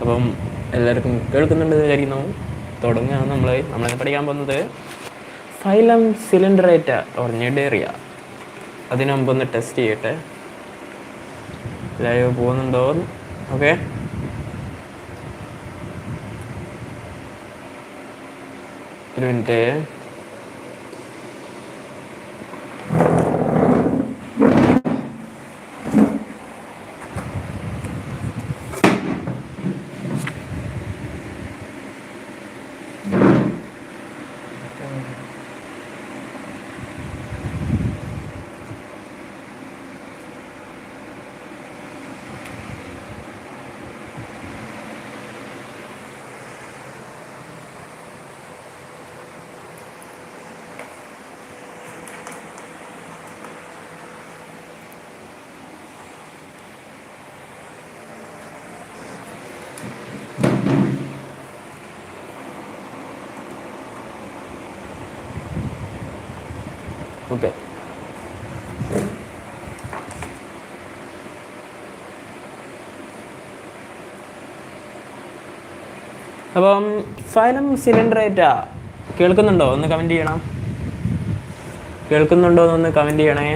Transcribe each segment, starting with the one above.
അപ്പം എല്ലാവർക്കും കേൾക്കുന്നുണ്ട് വിചാരിക്കുന്നു. തുടങ്ങുകയാണ് നമ്മളിന്ന് പഠിക്കാൻ പോകുന്നത് ഫൈലം സിലിണ്ടറേറ്റ ഓർ നിഡേറിയ. അതിനു മുമ്പ് ഒന്ന് ടെസ്റ്റ് ചെയ്യട്ടെ, ലൈവ് പോകുന്നുണ്ടോ. ഓക്കെ, ഒരു മിനിറ്റ്. ഓക്കെ, അപ്പം ഫൈലം സിലിണ്ടറേറ്റ കേൾക്കുന്നുണ്ടോ? ഒന്ന് കമൻറ്റ് ചെയ്യണം. കേൾക്കുന്നുണ്ടോ എന്നൊന്ന് കമൻറ്റ് ചെയ്യണേ.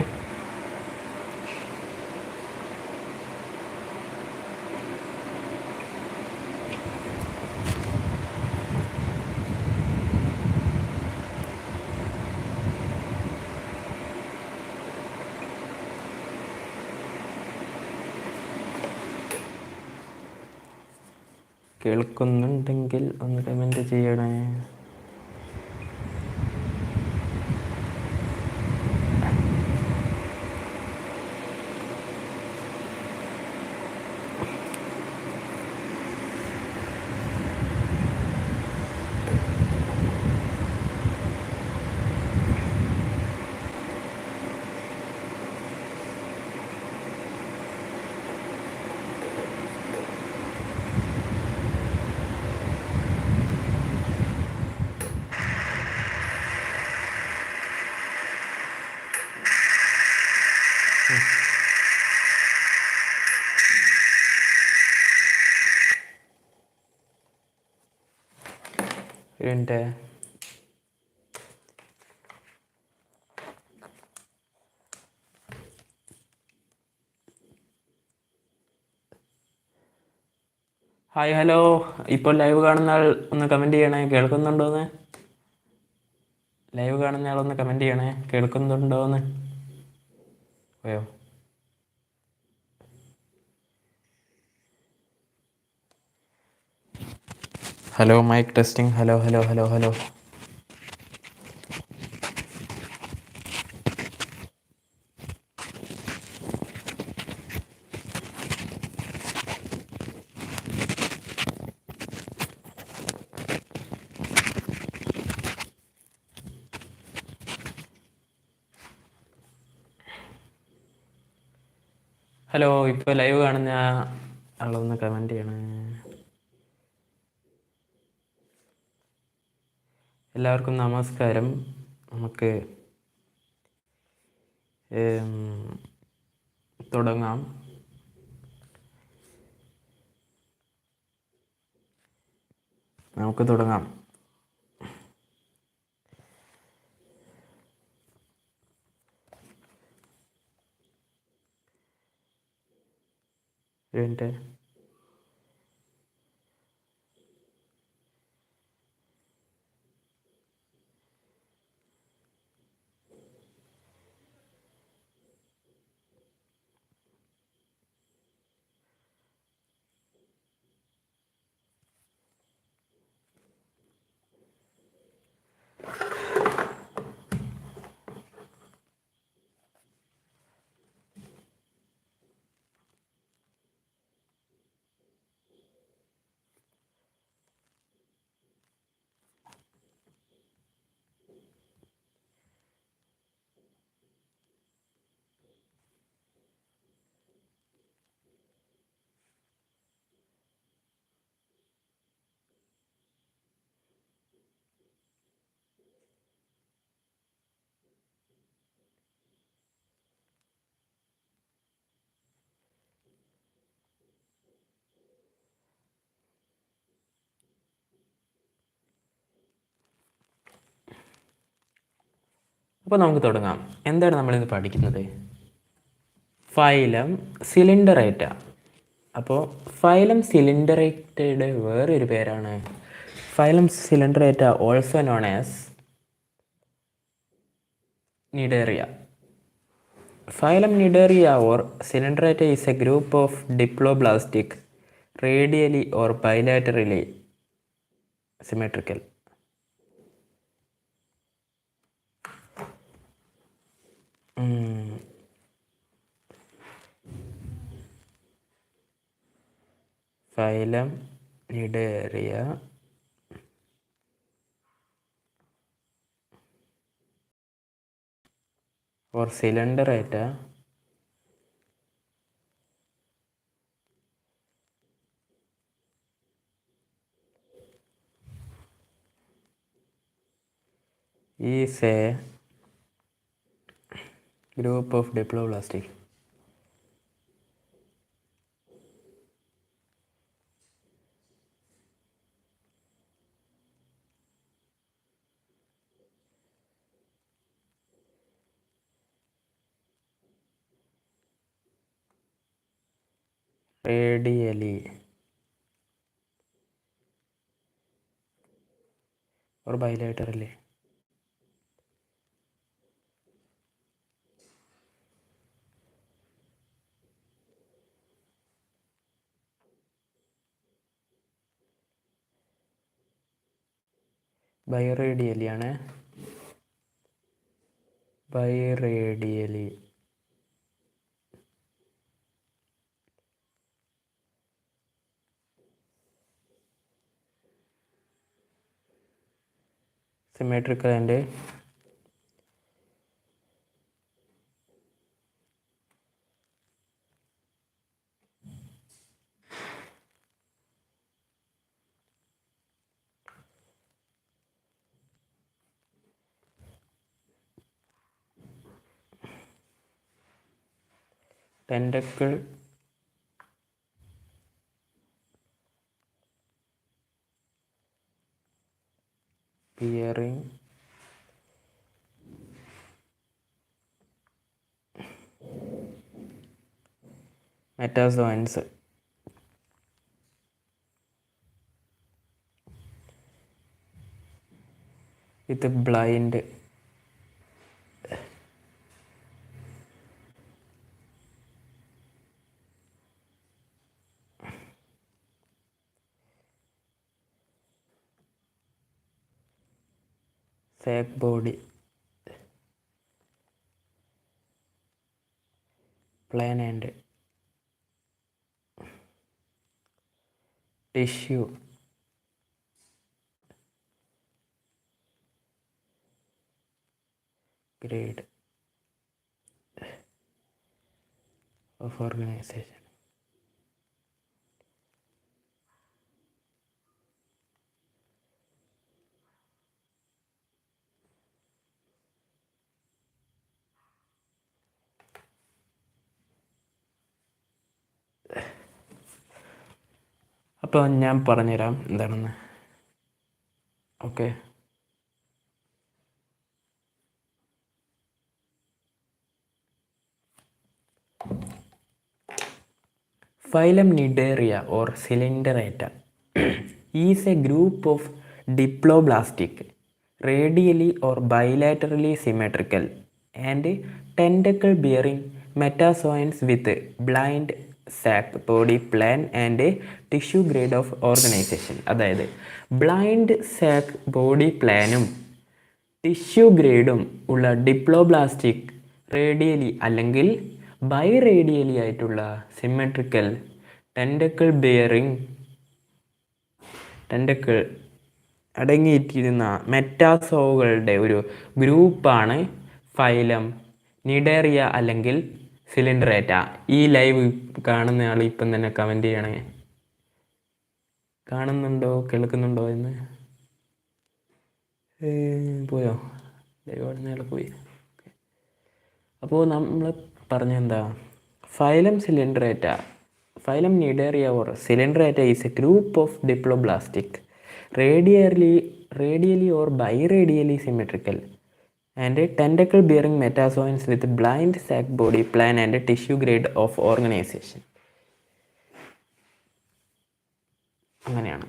കേൾക്കുന്നുണ്ടെങ്കിൽ ഒന്ന് കമൻറ്റ് ചെയ്യണേ. ഉണ്ട്. Hi, hello. ഇപ്പോൾ ലൈവ് കാണുന്ന ആൾ ഒന്ന് കമൻറ്റ് ചെയ്യണേ, കേൾക്കുന്നുണ്ടോന്ന്. ലൈവ് കാണുന്ന ആളൊന്ന് കമൻറ്റ് ചെയ്യണേ, കേൾക്കുന്നുണ്ടോന്ന്. അയ്യോ, hello, mic testing. Hello hello hello hello. Hello, ഇപ്പോൾ ലൈവ് കാണുന്ന ആളൊന്ന് കമൻറ്റ് ചെയ്യണേ. എല്ലാവർക്കും നമസ്കാരം. നമുക്ക് തുടങ്ങാം. ഒരു അപ്പോൾ നമുക്ക് തുടങ്ങാം. എന്താണ് നമ്മളിത് പഠിക്കുന്നത്? Phylum coelenterata. അപ്പോൾ ഫൈലം സിലിണ്ടറേറ്റയുടെ വേറൊരു പേരാണ് phylum coelenterata, also known as cnidaria. Phylum Nidaria or Coelenterata is a group of diploblastic, radially or bilaterally symmetrical. Phylum Nidaria or Coelenterata is a group of diploblastic radially or bilaterally biradially ആണ്. Biradially symmetrical and tentacle bearing metazoans with blind sac body, plan and tissue grade of organization. അപ്പോൾ ഞാൻ പറഞ്ഞുതരാം എന്താണെന്ന്. Okay, Phylum Nidaria or Coelenterata is a group of diploblastic, radially or bilaterally symmetrical and tentacle-bearing metazoans with blind sac body plan and tissue grade of organization. അതായത് blind സാക് body പ്ലാനും tissue ഗ്രേഡും ഉള്ള diploblastic, radially അല്ലെങ്കിൽ ബൈറേഡിയലി ആയിട്ടുള്ള symmetrical ടെൻഡക്കിൾ bearing ടെൻഡക്കിൾ അടങ്ങിയിരിക്കുന്ന മെറ്റാസോകളുടെ ഒരു ഗ്രൂപ്പാണ് phylum cnidaria അല്ലെങ്കിൽ സിലിണ്ടറേറ്റ. ഈ ലൈവ് കാണുന്ന ആൾ ഇപ്പം തന്നെ കമൻറ്റ് ചെയ്യണേ. കാണുന്നുണ്ടോ, കേൾക്കുന്നുണ്ടോ എന്ന്? പോയോ? ലൈവ് കാണുന്ന ആൾ പോയി. അപ്പോൾ നമ്മൾ പറഞ്ഞെന്താ, phylum coelenterata, phylum cnidaria or coelenterata is a group of diploblastic, radially or biradially symmetrical and tentacle bearing metazoans with blind sac body plan and tissue grade of organization. അങ്ങനെയാണ്.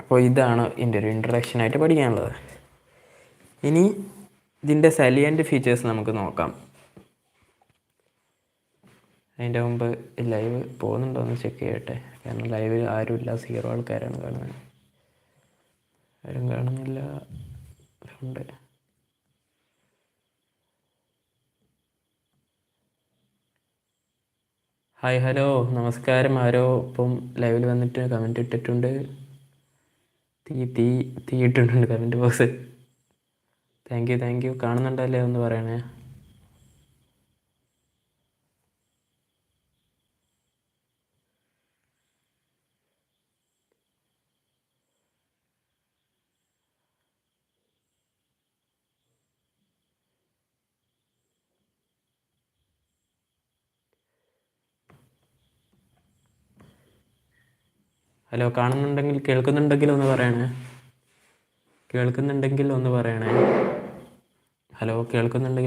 അപ്പോൾ ഇതാണ് ഇതിൻ്റെ ഒരു ഇൻട്രഡക്ഷനായിട്ട് പഠിക്കാനുള്ളത്. ഇനി ഇതിൻ്റെ സലിയൻ്റ് ഫീച്ചേഴ്സ് നമുക്ക് നോക്കാം. അതിൻ്റെ മുമ്പ് ലൈവ് പോകുന്നുണ്ടോ എന്ന് ചെക്ക് ചെയ്യട്ടെ. കാരണം ലൈവിൽ ആരുമില്ല, 0 ആൾക്കാരാണ് കാണുന്നത്. ആരും കാണുന്നില്ല. ഉണ്ട്. ഹായ്, ഹലോ, നമസ്കാരം. ആരോ ഇപ്പം ലൈവിൽ വന്നിട്ട് കമൻറ്റ് ഇട്ടിട്ടുണ്ട്. തീ ഇട്ടിട്ടുണ്ട് കമൻറ്റ് ബോക്സ്. Thank you. കാണുന്നുണ്ടല്ലേ ഒന്ന് പറയണേ. ഹലോ, കാണുന്നുണ്ടെങ്കിൽ കേൾക്കുന്നുണ്ടെങ്കിൽ ഒന്ന് പറയണേ. ഹലോ, കേൾക്കുന്നുണ്ട്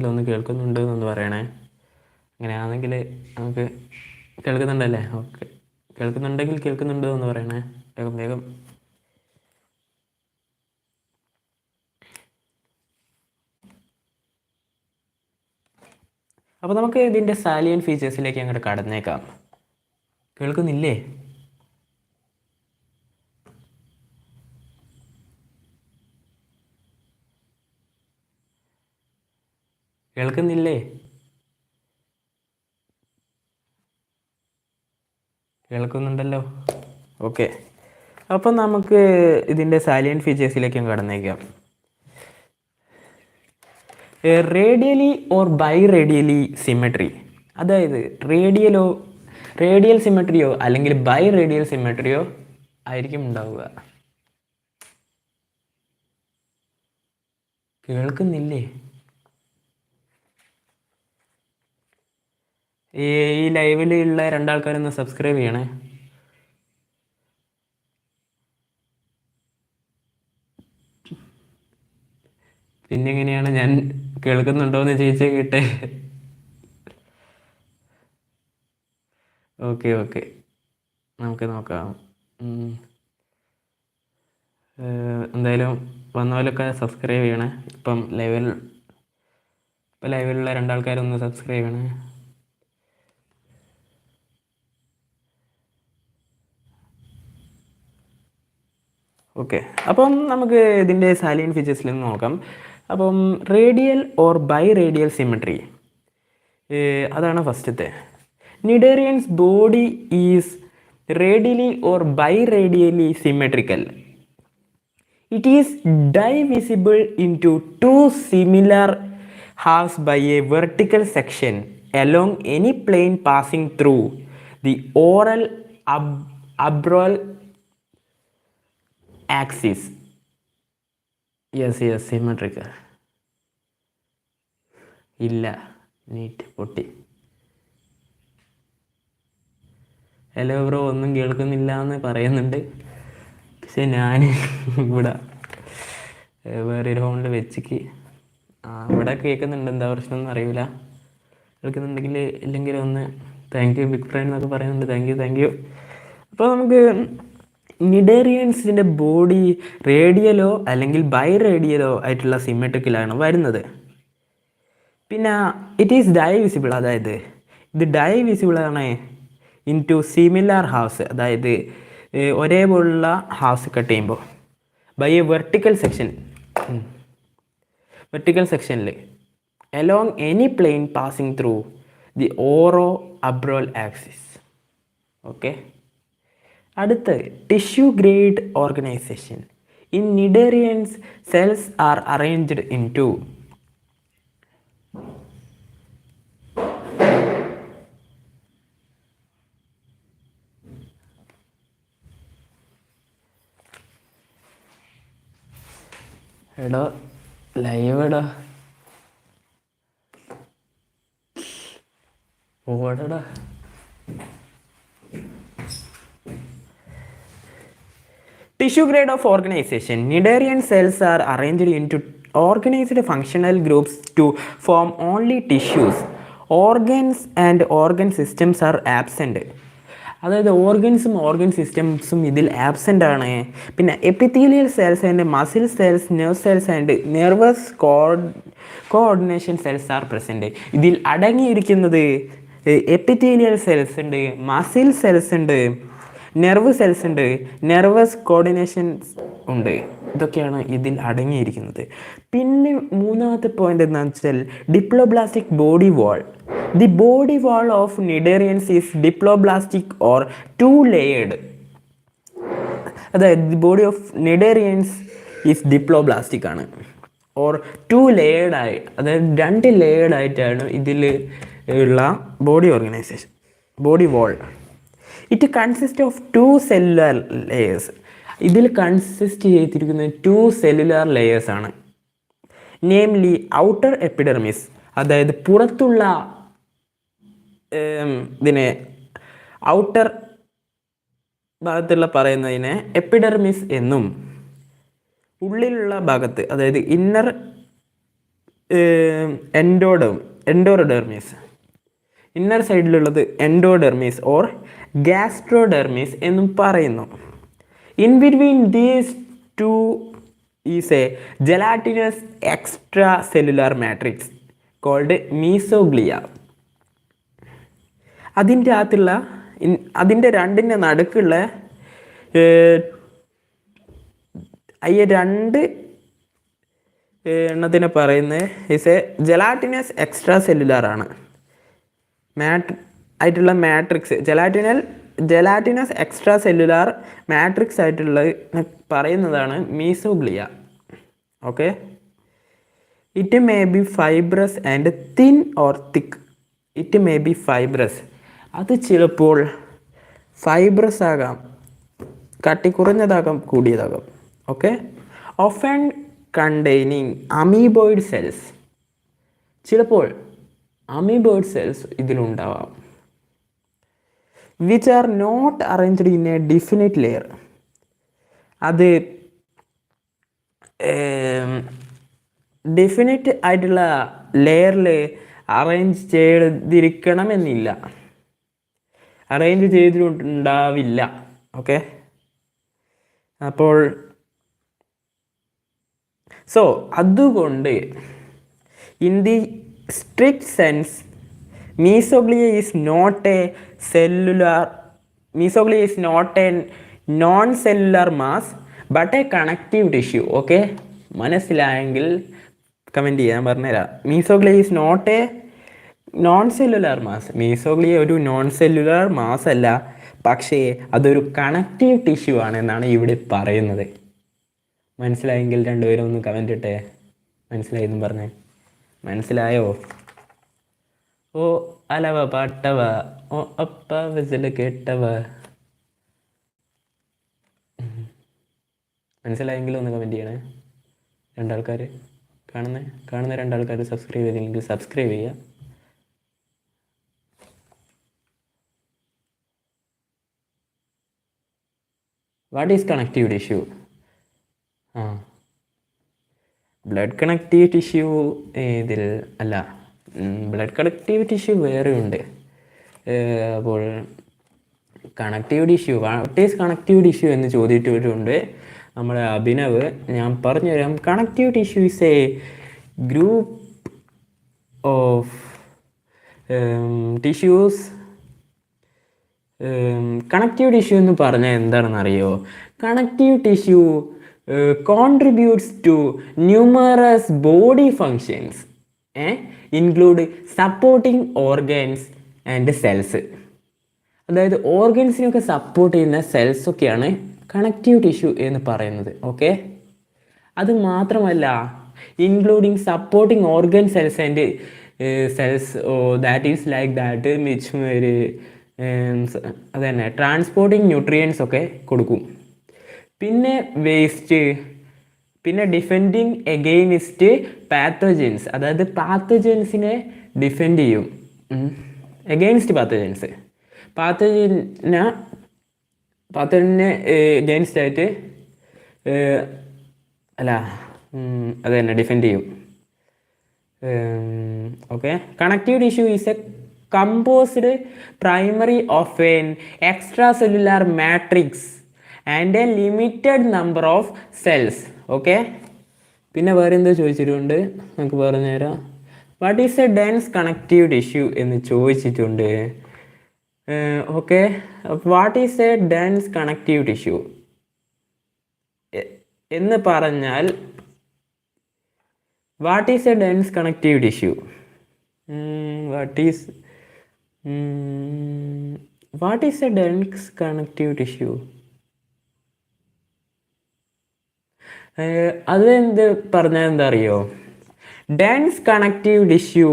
എന്നൊന്ന് പറയണേ. അങ്ങനെയാണെങ്കിൽ നമുക്ക് കേൾക്കുന്നുണ്ടല്ലേ? ഓക്കെ, കേൾക്കുന്നുണ്ട് എന്ന് പറയണേ. വേഗം. അപ്പോൾ നമുക്ക് ഇതിൻ്റെ സാലിയൻ ഫീച്ചേഴ്സിലേക്ക് അങ്ങോട്ട് കടന്നേക്കാം. കേൾക്കുന്നില്ലേ? കേൾക്കുന്നുണ്ടല്ലോ. ഓക്കെ, അപ്പം നമുക്ക് ഇതിൻ്റെ സാലിയൻ ഫീച്ചേഴ്സിലേക്ക് കടന്നേക്കാം. Radially or biradially symmetry, അതായത് റേഡിയൽ സിമെട്രിയോ അല്ലെങ്കിൽ ബൈ റേഡിയൽ സിമെട്രിയോ ആയിരിക്കും ഉണ്ടാവുക. കേൾക്കുന്നില്ലേ? ഈ ലൈവിലുള്ള 2 ആൾക്കാരൊന്ന് സബ്സ്ക്രൈബ് ചെയ്യണേ. പിന്നെ എങ്ങനെയാണ് ഞാൻ കേൾക്കുന്നുണ്ടോ എന്ന് ചോദിച്ചാൽ കേട്ടെ. ഓക്കെ, നമുക്ക് നോക്കാം. എന്തായാലും വന്നവരൊക്കെ സബ്സ്ക്രൈബ് ചെയ്യണേ. ഇപ്പം ലൈവിലുള്ള 2 ആൾക്കാരൊന്ന് സബ്സ്ക്രൈബ് ചെയ്യണേ. ഓക്കെ, അപ്പം നമുക്ക് ഇതിൻ്റെ സാലിയൻ ഫീച്ചേഴ്സിൽ നിന്ന് നോക്കാം. അപ്പം radial or biradial symmetry, അതാണ് ഫസ്റ്റത്തെ. Cnidarians body is radially or biradially symmetrical. It is divisible into 2 similar halves by a vertical section along any plane passing through the oral abral axis. Yes, symmetrical. ഇല്ല, NEET പൊട്ടി. Hello bro, ഒന്നും കേൾക്കുന്നില്ല എന്ന് പറയുന്നുണ്ട്. പക്ഷെ ഞാൻ ഇവിടെ വേറൊരു ഫോണിൽ വെച്ചിക്ക് ഇവിടെ കേൾക്കുന്നുണ്ട്. എന്താ പ്രശ്നം എന്ന് അറിയില്ല. കേൾക്കുന്നുണ്ടെങ്കിൽ ഇല്ലെങ്കിൽ ഒന്ന് താങ്ക് യു ബിഗ് ഫ്രണ്ട് എന്നൊക്കെ പറയുന്നുണ്ട്. Thank you. അപ്പോൾ നമുക്ക് നിഡേറിയൻസിൻ്റെ ബോഡി റേഡിയലോ അല്ലെങ്കിൽ ബൈ റേഡിയലോ ആയിട്ടുള്ള സിമെട്രിക്കിലാണ് വരുന്നത്. പിന്നെ ഇറ്റ് ഈസ് ഡൈവിസിബിൾ, അതായത് ഇത് ഡൈവിസിബിൾ ആണ് ഇൻ ടു സിമിലാർ ഹാവ്സ്, അതായത് ഒരേപോലുള്ള ഹാവ്സ് കട്ട് ചെയ്യുമ്പോൾ ബൈ എ വെർട്ടിക്കൽ സെക്ഷനിൽ along any plane passing through the oro-abral axis. Okay, അടുത്ത് tissue grade organization. In cnidarians cells are arranged in two എടോ ലൈവ് എടാ ഓടടാ. tissue grade of organization. Cnidarian cells are arranged into organized functional groups to form only tissues. Organs and organ systems are absent. അതായത് ഓർഗൻസും organ സിസ്റ്റംസും ഇതിൽ absent ആണ്. പിന്നെ epithelial cells and muscle cells, nerve cells and nervous coordination cells are present. ഇതിൽ അടങ്ങിയിരിക്കുന്നത് epithelial cells ഉണ്ട്, muscle cells ഉണ്ട്, nerve cells ഉണ്ട്, nervous coordinations ഉണ്ട്. ഇതൊക്കെയാണ് ഇതിൽ അടങ്ങിയിരിക്കുന്നത്. പിന്നെ മൂന്നാമത്തെ പോയിന്റ് എന്താണെന്ന് വെച്ചാൽ diploblastic body wall. The body wall of cnidarians is diploblastic or two layered. അതായത് the body of cnidarians is diploblastic ആണ്, ഓർ ടു ലെയേർഡായി, അതായത് 2 ലെയേർഡായിട്ടാണ് ഇതിൽ ഉള്ള body organisation, body wall. It consist of 2 cellular layers. ഇതിൽ കൺസിസ്റ്റ് ചെയ്തിരിക്കുന്നത് 2 cellular layers ആണ്. നെയിംലി ഔട്ടർ എപ്പിഡെർമിസ്, അതായത് പുറത്തുള്ള ഇതിനെ ഔട്ടർ ഭാഗത്തുള്ള പറയുന്നതിനെ എപ്പിഡെർമിസ് എന്നും, ഉള്ളിലുള്ള ഭാഗത്ത് അതായത് ഇന്നർ എൻഡോഡെർമിസ്, ഇന്നർ സൈഡിലുള്ളത് എൻഡോഡെർമിസ് ഓർ ഗാസ്ട്രോഡെർമിസ് എന്നും പറയുന്നു. In between these 2 is a gelatinous extracellular matrix called mesoglea. അതിൻ്റെ അകത്തുള്ള അതിൻ്റെ 2ൻ്റെ നടുക്കുള്ള 2 എണ്ണത്തിനെ പറയുന്നത് is a gelatinous extracellular ആണ്. ആയിട്ടുള്ള matrix gelatinous extracellular matrix ആയിട്ടുള്ള പറയുന്നതാണ് mesoglea. Okay. It may be fibrous and thin or thick. It may be fibrous, അത് ചിലപ്പോൾ ഫൈബ്രസ് ആകാം, കട്ടി കുറഞ്ഞതാകാം, കൂടിയതാകാം. Okay. Often containing amoeboid cells, ചിലപ്പോൾ അമീബോയിഡ് സെൽസ് ഇതിലുണ്ടാവാം. Which are not arranged in a definite layer, അത് ഡെഫിനിറ്റ് ആയിട്ടുള്ള ലെയറിൽ അറേഞ്ച് ചെയ്തിരിക്കണമെന്നില്ല, അറേഞ്ച് ചെയ്തിട്ടുണ്ടാവില്ല. ഓക്കെ. അപ്പോൾ അതുകൊണ്ട് in the strict sense mesoglea is not a non cellular mass but a connective tissue. Okay, മനസ്സിലായെങ്കിൽ കമൻറ്റ് ചെയ്യാൻ പറഞ്ഞുതരാം. Mesoglea is not a non cellular mass. Mesoglea ഒരു നോൺ സെല്ലുലാർ മാസ് അല്ല, പക്ഷേ അതൊരു കണക്റ്റീവ് ടിഷ്യൂ ആണ് എന്നാണ് ഇവിടെ പറയുന്നത്. മനസ്സിലായെങ്കിൽ രണ്ടുപേരും ഒന്ന് കമൻറ്റ് ഇട്ടേ. മനസ്സിലായെന്നും പറഞ്ഞേ. മനസ്സിലായോ? ഓ അലവ പാട്ടവ, ഓ അപ്പ വിസില് കേട്ടവ. മനസ്സിലായെങ്കിൽ ഒന്ന് കമൻറ്റ് ചെയ്യണേ. 2 ആൾക്കാർ കാണുന്ന 2 ആൾക്കാർ സബ്സ്ക്രൈബ് ചെയ്തില്ലെങ്കിൽ സബ്സ്ക്രൈബ് ചെയ്യുക. What is connective tissue? Blood connective tissue ഇതിൽ അല്ല, ബ്ലഡ് കണക്റ്റീവ് ടിഷ്യൂ വേറെയുണ്ട്. അപ്പോൾ connective tissue, what is connective tissue എന്ന് ചോദിച്ചിട്ടുണ്ട് നമ്മുടെ അഭിനവ്. ഞാൻ പറഞ്ഞുതരാം. Connective tissue is a group of tissues. Connective tissue എന്ന് പറഞ്ഞാൽ എന്താണെന്ന് അറിയോ? Connective tissue contributes to numerous body functions include supporting organs and cells. അതായത് ഓർഗൻസിനൊക്കെ സപ്പോർട്ട് ചെയ്യുന്ന സെൽസൊക്കെയാണ് കണക്റ്റീവ് ടിഷ്യൂ എന്ന് പറയുന്നത്. ഓക്കെ. അത് മാത്രമല്ല, including supporting organ cells and cells that is like that which അത് തന്നെ ട്രാൻസ്പോർട്ടിങ് ന്യൂട്രിയൻസ് ഒക്കെ കൊടുക്കും. പിന്നെ വേസ്റ്റ്, പിന്നെ ഡിഫെൻഡിങ് എഗെയിൻസ്റ്റ് പാത്തജൻസ്, അതായത് പാത്തജൻസിനെ ഡിഫെൻഡ് ചെയ്യും. എഗെയിൻസ്റ്റ് പാത്തജനെ എഗെയിൻസ്റ്റ് ആയിട്ട് അല്ല അത് തന്നെ ഡിഫെൻഡ് ചെയ്യും. Okay, connective tissue is A composed primary of an extra cellular matrix and A limited number of cells. Okay, പിന്നെ വേറെ എന്തോ ചോദിച്ചിട്ടുണ്ട്, നമുക്ക് പറഞ്ഞുതരാം. What is A dense connective tissue എന്ന് ചോദിച്ചിട്ടുണ്ട്. Okay, what is A dense connective tissue എന്ന് പറഞ്ഞാൽ, what is A dense connective tissue, what is A dense connective tissue, അത് എന്ത് പറഞ്ഞാൽ എന്താ അറിയോ? Dense connective tissue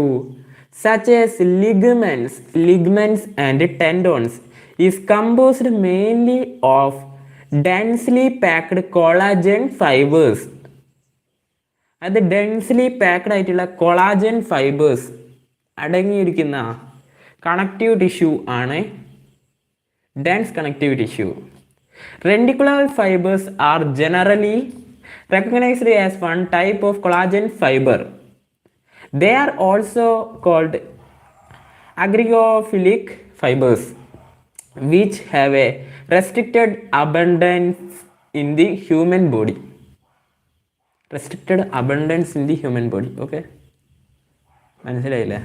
such as ligaments and tendons is composed mainly of densely packed collagen fibers. അത് densely packed ആയിട്ടുള്ള collagen fibres അടങ്ങിയിരിക്കുന്ന connective tissue ആണ് dense connective tissue. Reticular fibres are generally recognized as one type of collagen fiber. They are also called aggregophilic fibers, which have a restricted abundance in the human body. Restricted abundance in the human body. Okay, മനസ്സിലായില്ലേ?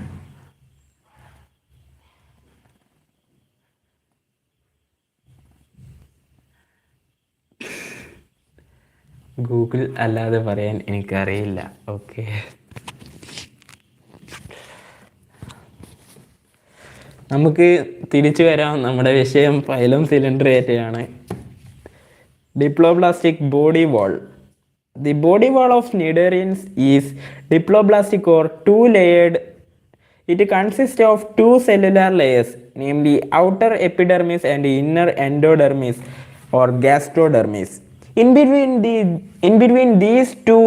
Google അല്ലാതെ പറയാൻ എനിക്കറിയില്ല. Okay, നമുക്ക് തിരിച്ചു വരാം. നമ്മുടെ വിഷയം phylum സിലിണ്ടറേറ്റയാണ്. Diploblastic body wall. The body wall of Cnidarians is diploblastic or two-layered. It consists of two cellular layers, namely outer epidermis and inner endodermis or gastrodermis. In between these two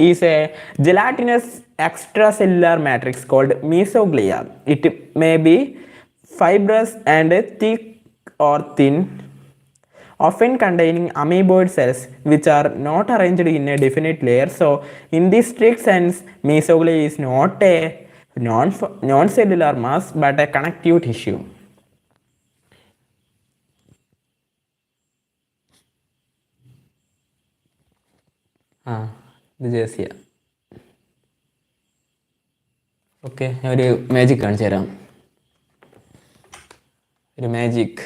is a gelatinous extracellular matrix called mesoglia. It may be fibrous and thick or thin, often containing amoeboid cells which are not arranged in a definite layer. So in this strict sense, mesoglia is not a non-cellular mass but a connective tissue. ഇത് ജേസിയ. Okay, ഞാൻ ഒരു magic കാണിച്ചു തരാം. ഒരു magic.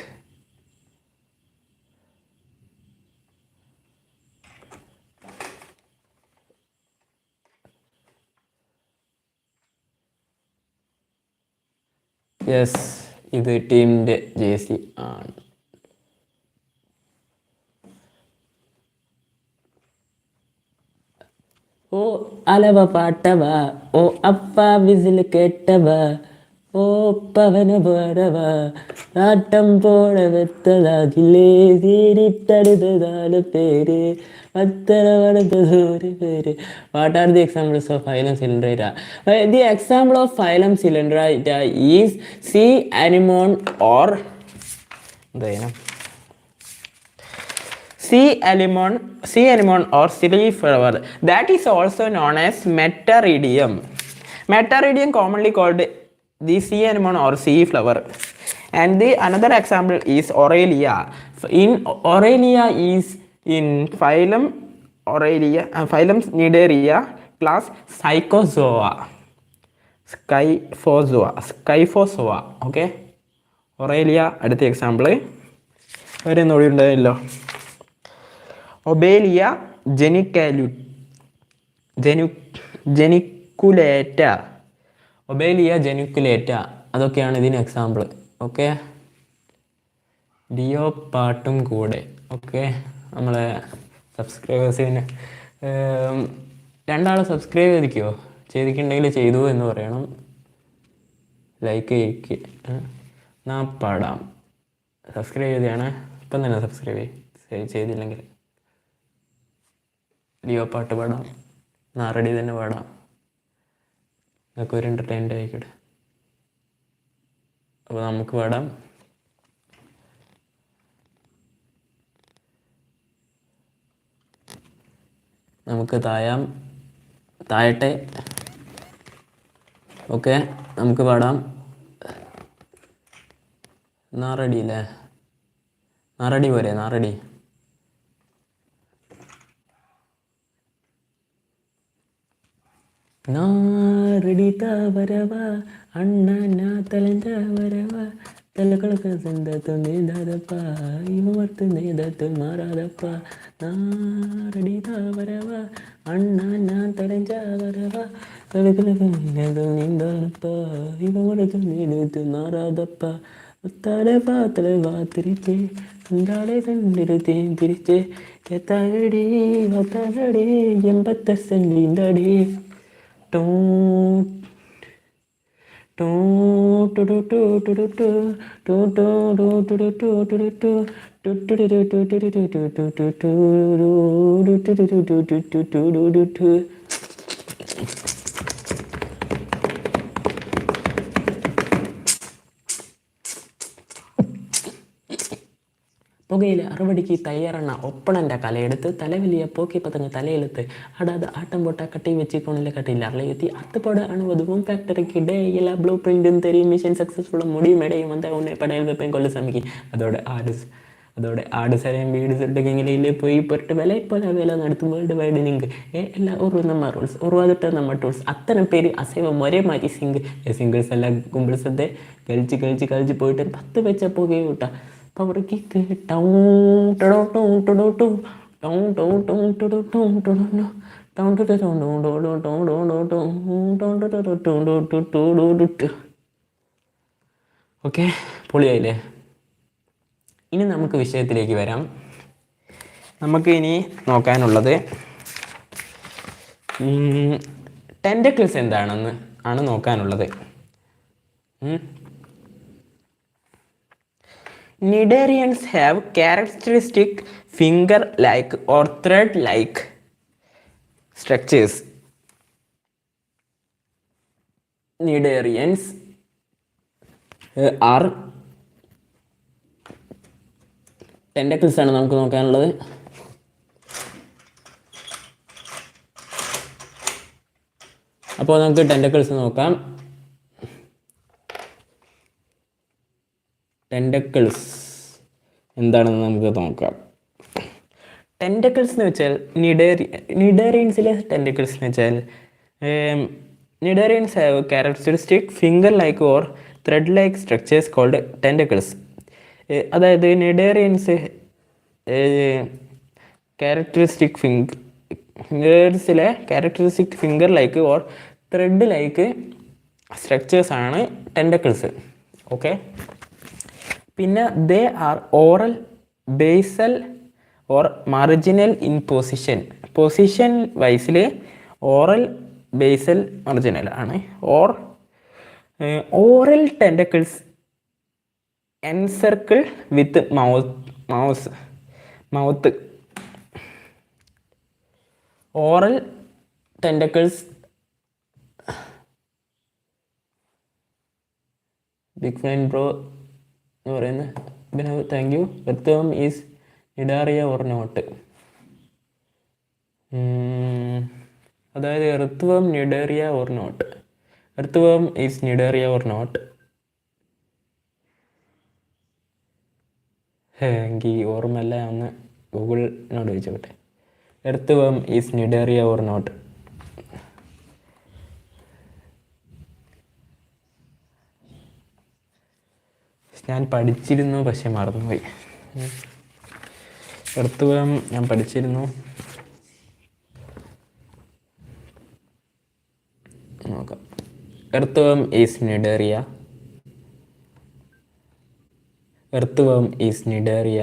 Yes, ഇത് ടീമിൻ്റെ ജേസി ആണ്. ഓ അലവ പാട്ടവ, ഓ അപ്പ വിസിൽ കേട്ടവ, ഓ പവന പാടവ, ആട്ടം പോട വെത്തതാകില്ലേ തീരിട്ടടുത്തതാണ് പേര് അത്തര വടത്തൂര് പേര്. What are the examples of phylum coelenterata? The example of phylum coelenterata is sea anemone or എന്തായാലും sea anemone or silly flower, that is also known as Metarhidium. Metarhidium commonly called the sea anemone or sea flower. And the another example is Aurelia. Aurelia is in phylum Aurelia, phylum Cnidaria, class Scyphozoa. Okay, Aurelia അടുത്ത example വേറെ ഒന്നും കൂടി ഉണ്ടായല്ലോ. ഒബേലിയ ജെനിക്കുലേറ്റ, ഒബേലിയ ജെനിക്കുലേറ്റ, അതൊക്കെയാണ് ഇതിന് example. Okay, deo പാട്ടും കൂടെ. Okay, നമ്മളെ സബ്സ്ക്രൈബേഴ്സിന് 2 ആൾ subscribe ചെയ്തിട്ടുണ്ടെങ്കിൽ ചെയ്തു എന്ന് പറയണം. ലൈക്ക് ചെയ്യിക്കുക, നാ പാടാം. സബ്സ്ക്രൈബ് ചെയ്താണ് ഇപ്പം തന്നെ സബ്സ്ക്രൈബ് ചെയ്തില്ലെങ്കിൽ ലിയോ പാട്ട് പാടാം, നാറടി തന്നെ പാടാം. നിങ്ങൾക്ക് ഒരു എൻ്റർടൈൻമെൻ്റ് ആയിക്കോട്ടെ. അപ്പോൾ നമുക്ക് പാടാം. നമുക്ക് താഴട്ടെ. ഓക്കെ, നമുക്ക് പാടാം. നാറടി അല്ലേ? നാറടി പോരെ? നാറടി. നാറടി താവരവ അണ്ണ തലഞ്ച വരവ തലകളൊക്കെ സ്വന്തത്തു നീന്താതപ്പ ഇമർത്ത് നീന്തത്തു മാറാതപ്പ. നാറടി താവരവ അണ്ണ തലഞ്ച വരവ തലകളൊക്കെ നീന്താതപ്പ ഇമർത്ത് നീന്തത്തു മാറാതപ്പ. തലവാ തിരിച്ച് എന്താളെ കണ്ടിരുത്തേം തിരിച്ച് എത്താടി വത്താടി 80 ടൂ ടൂ ടു ടു ടു ടു ടു ടു ടു ടു ടു ടു ടു ടു ടു ടു പുകയിലെ അറുപടിക്ക് തയ്യാറെണ്ണ ഒപ്പണൻ്റെ കലയെടുത്ത് തലവലിയ പോക്കി പതങ്ങ് തലയെടുത്ത് അടാതെ ആട്ടം പൊട്ട കട്ടി വെച്ച് കൊണ്ടിലെ കട്ടിയിൽ അറലെത്തി അത്തുപാട് അണുവതുവും ഫാക്ടറിക്ക് ഡേ എല്ലാ ബ്ലൂ പ്രിൻറ്റും തെരിയും മിഷൻ സക്സസ്ഫുള്ളും മുടിയും ഇടയും വന്ന ഉന്നെ പടയിൽ വെപ്പയും കൊല്ല ശ്രമിക്കും. അതോടെ ആട് സരയും വീട് സെട്ടുകെങ്കിലേ പോയി പൊട്ട് വില നടത്തും വേൾഡ് വൈഡ് ലിങ്ക് എല്ലാ നമ്മ റൂൾസ് ഉറവാതിട്ട് നമ്മ ടൂൾസ് അത്തരം പേര് അസൈവം ഒരേ മാറ്റി സിംഗിൾസ് അല്ല കുമ്പിൾസത്തെ കളിച്ച് പോയിട്ട് 10 വെച്ച പുകയൂട്ട പവർ കിക്ക് ഓക്കെ, പൊളിയായില്ലേ? ഇനി നമുക്ക് വിഷയത്തിലേക്ക് വരാം. നമുക്ക് ഇനി നോക്കാനുള്ളത് ടെൻറ്റക്കിൾസ് എന്താണെന്ന് ആണ് നോക്കാനുള്ളത്. Cnidarians have characteristic finger-like or thread-like structures. Cnidarians are tentacles ആണ് നമുക്ക് നോക്കാനുള്ളത്. അപ്പോൾ നമുക്ക് ടെൻറ്റക്കിൾസ് നോക്കാം. ടെൻറ്റക്കിൾസ് എന്താണെന്ന് നമുക്ക് നോക്കാം. ടെൻറ്റക്കിൾസ് എന്ന് വെച്ചാൽ നിഡേറിയൻസിലെ ടെൻറ്റക്കിൾസ് എന്ന് വെച്ചാൽ cnidarians have characteristic finger like or thread like structures called tentacles. അതായത് നിഡേറിയൻസ് ക്യാരക്ടറിസ്റ്റിക് ഫിംഗേഴ്സിലെ characteristic finger like or thread like structures ആണ് ടെൻറ്റക്കിൾസ്. ഓക്കെ, പിന്നെ they are oral basal or marginal in position വൈസിൽ oral basal marginal ആണ്. Oral tentacles encircle with mouth. Oral tentacles big fan bro എന്ന് പറയുന്നത് പിന്നെ thank you. Earth is cnidaria or not. അതായത് earth cnidaria or not. Earth is Cnidaria or not. എനിക്ക് ഓർമ്മല്ല, ഒന്ന് ഗൂഗിളിനോട് ചോദിച്ചോട്ടെ. Earth is Cnidaria or not. ഞാൻ പഠിച്ചിരുന്നു, പക്ഷെ മറന്നുപോയി. എർത്ത് ഞാൻ പഠിച്ചിരുന്നു. നോക്കാം. Earth is Cnidaria. Earth is Cnidaria.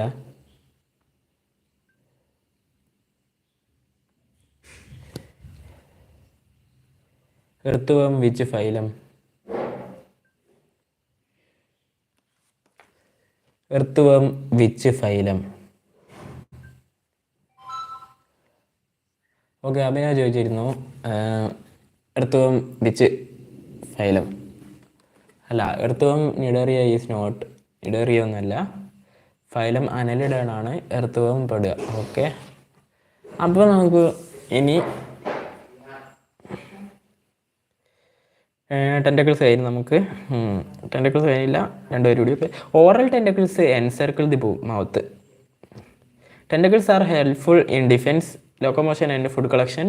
Earth which phylum? Earth which phylum? Okay, Abhinaya ചോദിച്ചിരുന്നു എർത്ത് വിച്ച് ഫൈലം. അല്ല, earth Cnidaria is not. Cnidaria ഒന്നുമല്ല, ഫൈലം അനലിഡാണ് എർത്ത് പെടുക. ഓക്കെ, അപ്പോൾ നമുക്ക് ഇനി ടെൻറ്റക്കിൾസ് കഴിഞ്ഞ് നമുക്ക് ടെൻറ്റക്കിൾസ് കഴിഞ്ഞില്ല, രണ്ടുപേരും കൂടി. Oral tentacles encircle the mouth. Tentacles R helpful in defence, locomotion and food collection.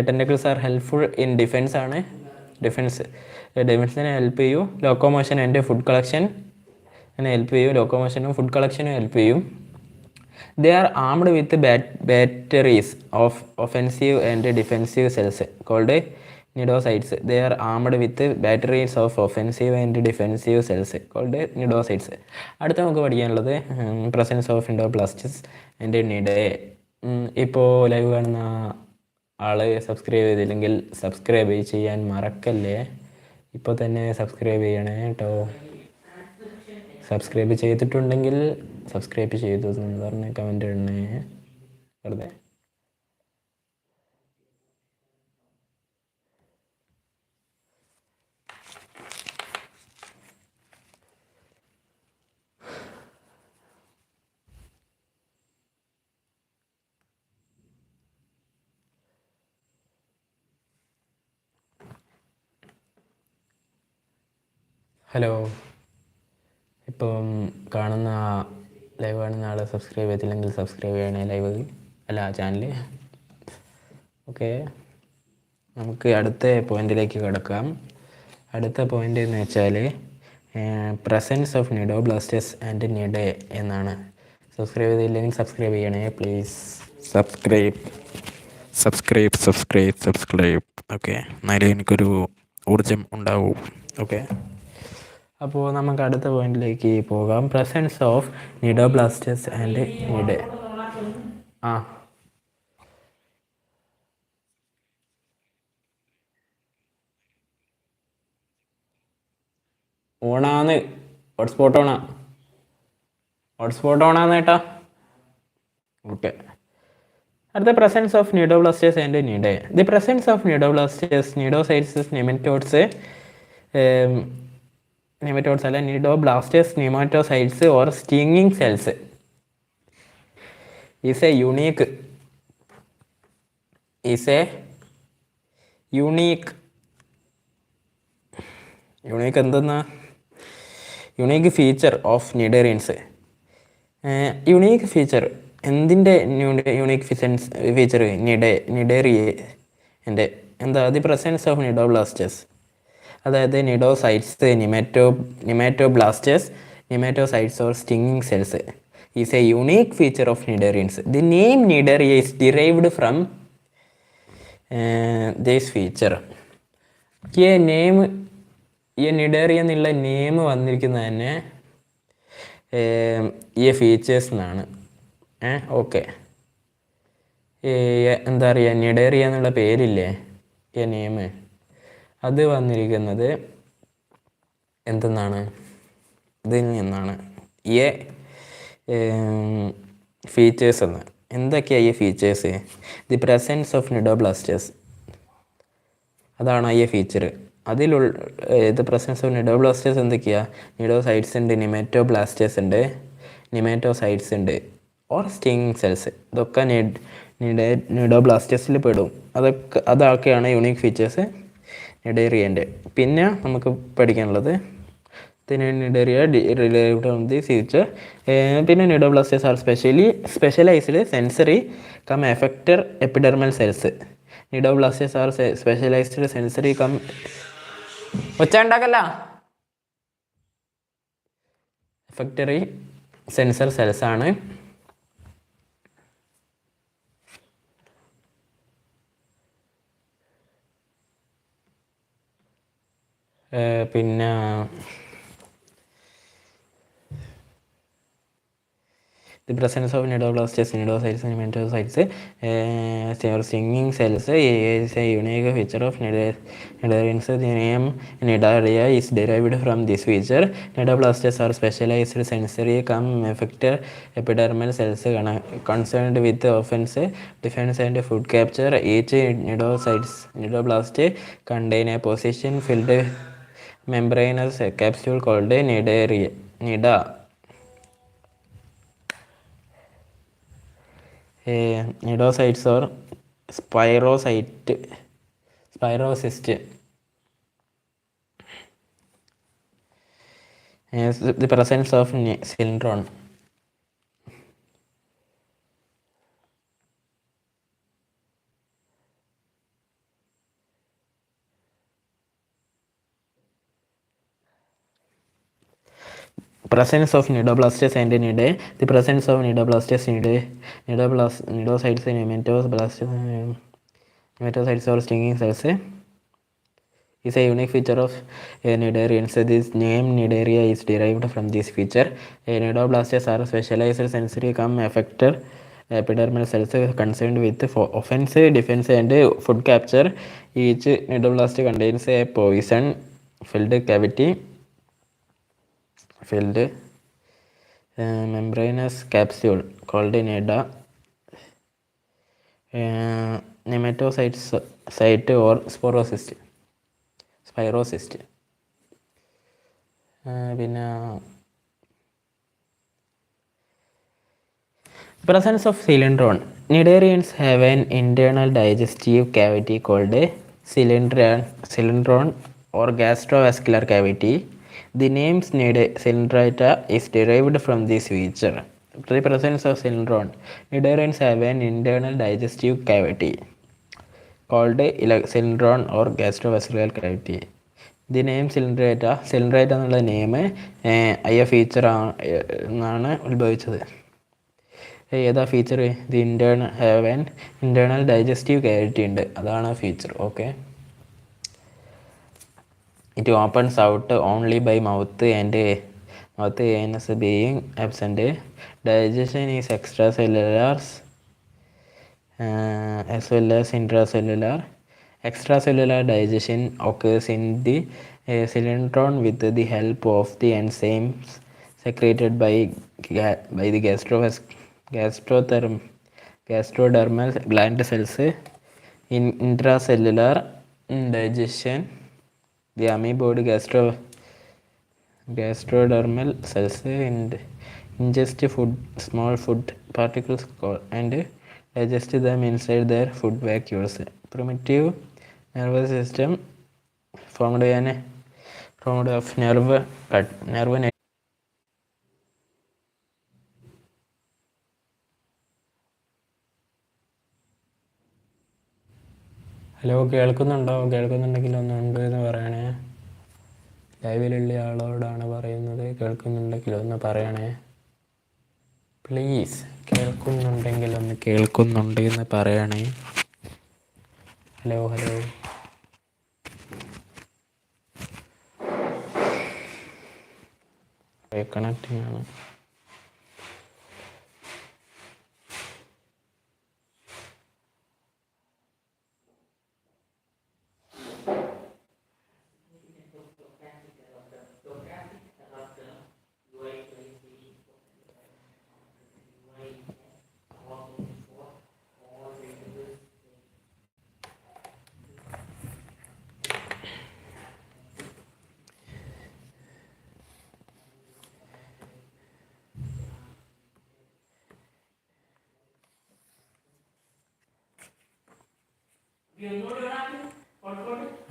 Tentacles R helpful in defence ആണ്, ഡിഫെൻസിനെ ഹെൽപ്പ് ചെയ്യും. Locomotion and food collection help ചെയ്യും, ലോക്കോമോഷനും ഫുഡ് കളക്ഷനും ഹെൽപ്പ് ചെയ്യും. They are armed with batteries of offensive and defensive cells called nidocytes. They are armed with batteries of offensive and defensive cells called nidocytes. അടുത്ത നമുക്ക് പഠിക്കാനുള്ളത് presence of ഇൻഡോപ്ലാസ്റ്റസ് and നിഡേ. ഇപ്പോൾ live കാണുന്ന ആൾ subscribe ചെയ്തില്ലെങ്കിൽ subscribe ചെയ്യാൻ മറക്കല്ലേ. ഇപ്പോൾ തന്നെ സബ്സ്ക്രൈബ് ചെയ്യണേ കേട്ടോ. സബ്സ്ക്രൈബ് ചെയ്തിട്ടുണ്ടെങ്കിൽ സബ്സ്ക്രൈബ് ചെയ്തു എന്ന് പറഞ്ഞ് കമൻ്റ് ഇടണേ വെറുതെ. ഹലോ, ഇപ്പം ലൈവ് കാണുന്ന ആൾ സബ്സ്ക്രൈബ് ചെയ്തില്ലെങ്കിൽ സബ്സ്ക്രൈബ് ചെയ്യണേ ലൈവ് അല്ല ചാനൽ. ഓക്കെ, നമുക്ക് അടുത്ത പോയിന്റിലേക്ക് കിടക്കാം. അടുത്ത പോയിന്റ് എന്ന് വെച്ചാൽ പ്രസൻസ് ഓഫ് നിഡോബ്ലാസ്റ്റസ് ആൻഡ് നിഡേ എന്നാണ്. സബ്സ്ക്രൈബ് ചെയ്തില്ലെങ്കിൽ സബ്സ്ക്രൈബ് ചെയ്യണേ പ്ലീസ്. സബ്സ്ക്രൈബ്. ഓക്കെ, എന്നാലും എനിക്കൊരു ഊർജം ഉണ്ടാവും. ഓക്കെ, അപ്പോൾ നമുക്ക് അടുത്ത പോയിന്റിലേക്ക് പോകാം. Presence of cnidoblasts and cnidae. ഓണാന്ന് ഹോട്ട്സ്പോട്ട് ഓണാന്ന് കേട്ടാ. ഓക്കെ, അടുത്ത presence of cnidoblasts and cnidae. The presence of cnidoblasts, cnidocytes, nematodes അല്ല, cnidoblasts nematocytes or stinging cells is a unique എന്തെന്നാ unique feature of cnidarians. Unique feature എന്തിൻ്റെ unique feature? നിഡേറിയൻ്റെ എന്താ? The presence of cnidoblasts, അതായത് cnidocytes, nematoblasts, nematocytes or stinging cells is a unique feature of cnidarians. The name Cnidaria is derived from this feature. ഈ cnidaria എന്നുള്ള name വന്നിരിക്കുന്നത് തന്നെ ഈ features എന്നാണ്. ഓക്കെ, എന്താ പറയുക, നിഡേറിയ എന്നുള്ള പേരില്ലേ, ഈ നെയിം, അത് വന്നിരിക്കുന്നത് എന്തെന്നാണ്? ഇതിൽ നിന്നാണ്. ഈ ഫീച്ചേഴ്സ് എന്ന്. എന്തൊക്കെയാണ് ഈ ഫീച്ചേഴ്സ്? ദി പ്രസൻസ് ഓഫ് നിഡോബ്ലാസ്റ്റസ്, അതാണ് ഈ ഫീച്ചർ. ദി പ്രസൻസ് ഓഫ് നിഡോബ്ലാസ്റ്റസ് എന്തൊക്കെയാണ്? നിഡോസൈറ്റ്സ് ഉണ്ട്, നിമാറ്റോബ്ലാസ്റ്റസ് ഉണ്ട്, നിമാറ്റോസൈറ്റ്സ് ഉണ്ട്, ഓർ സ്റ്റിങ്ങിങ് സെൽസ്. ഇതൊക്കെ നിഡോബ്ലാസ്റ്റസിൽ പെടും. അതൊക്കെയാണ് യുണീക്ക് ഫീച്ചേഴ്സ് നിഡേറിയൻ്റെ. പിന്നെ നമുക്ക് പഠിക്കാനുള്ളത് Cnidaria related on the feature. പിന്നെ cnidoblasts are specialised sensory cum effector epidermal cells. Cnidoblasts are specialised sensory cum effectory sensor cells ആണ്. പിന്നെ the presence of nidoblasts, nidocytes, and nematocytes, stinging cells is a unique feature of nidarians. The name nidaria is derived from this feature. Nidoblasts are specialized sensory cum effector epidermal cells concerned with offense, defense, and food capture. Each nidoblast contain a position-filled membranous capsule called nida. nidocytes or spirocyst. The presence of cylindron. Presence of nidoblastes and nidae. The presence of nidoblastes, nidocytes, nematocytes or stinging cells is a unique feature of cnidarians. This name cnidaria is derived from this feature. Nidoblastes are specialized sensory effector epidermal cells concerned with offense, defense and food capture. Each nidoblast contains a poison-filled cavity, membranous capsule called nida, nematocyte or spirocyst. പിന്നെ presence of cylindron. Cnidarians have an internal digestive cavity called cylindron or gastrovascular cavity. The name Coelenterata is derived from this feature. The presence of cylindron. Cnidarians have an internal digestive cavity called cylindron or gastrovascular cavity. The name Coelenterata എന്നുള്ള name അയ്യ feature എന്നാണ് ഉത്ഭവിച്ചത്. ഏതാ feature? The internal digestive cavity ഉണ്ട്, അതാണ് feature. Okay. It opens out only by mouth anus being absent. Digestion is extracellular as well as intracellular. Extracellular digestion occurs in the cylindron with the help of the enzymes secreted by the gastrodermal gland cells. In intracellular digestion, the amoeboid gastrodermal cells ingest small food particles and digest them inside their food vacuoles. Primitive nervous system formed of nerve net. Hello, കേൾക്കുന്നുണ്ടോ? കേൾക്കുന്നുണ്ടെങ്കിൽ ഒന്നുണ്ട് എന്ന് പറയണേ. ലൈവിലുള്ള ആളോടാണ് പറയുന്നത്. കേൾക്കുന്നുണ്ടെങ്കിൽ ഒന്ന് പറയണേ please. കേൾക്കുന്നുണ്ടെങ്കിൽ ഒന്ന് കേൾക്കുന്നുണ്ട് എന്ന് പറയണേ. ഹലോ കണക്റ്റിംഗ് ആണ്.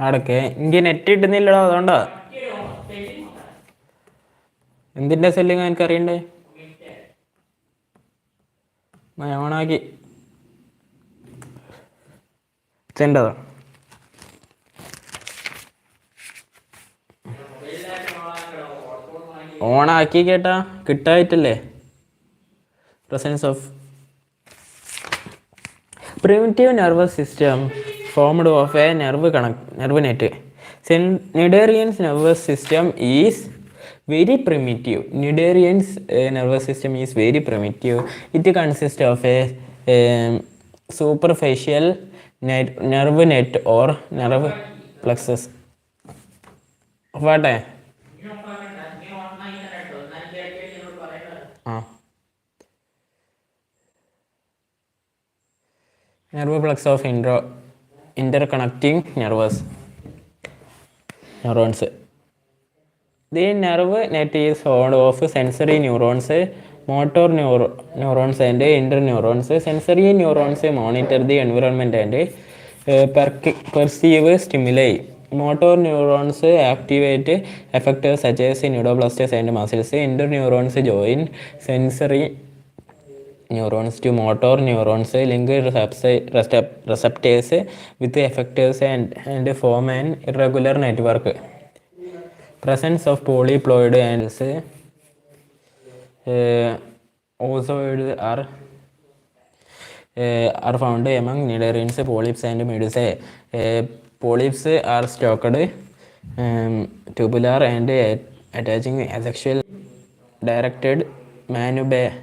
അടക്കെ എനിക്ക് നെറ്റ് കിട്ടുന്നില്ലടോ, അതുകൊണ്ടാ. എന്തിൻ്റെ സെല്ലിങ് എനിക്കറിയണ്ടേ? ഓണാക്കി ചെണ്ടതോ ഓണാക്കി കേട്ടാ കിട്ടായിട്ടല്ലേ. presence of primitive nervous system formed of a nerve net. Cnidarian's nervous system is very primitive. Cnidarian's nervous system is very primitive. It consists of a superficial nerve net or nerve plexus. What? Nerve plexus of interconnecting neurons. The nerve net is formed of sensory neurons motor neurons and interneurons. Sensory neurons monitor the environment and perceive stimuli. Motor neurons activate effectors such as neuroblasters and muscles. Interneurons join sensory neurons to motor neurons, link receptors with effectors and form an irregular network. Presence of polyploid and oozoids are found among cnidarians, polyps and medusae. Polyps are stalked, tubular and attaching asexual directed manubrium,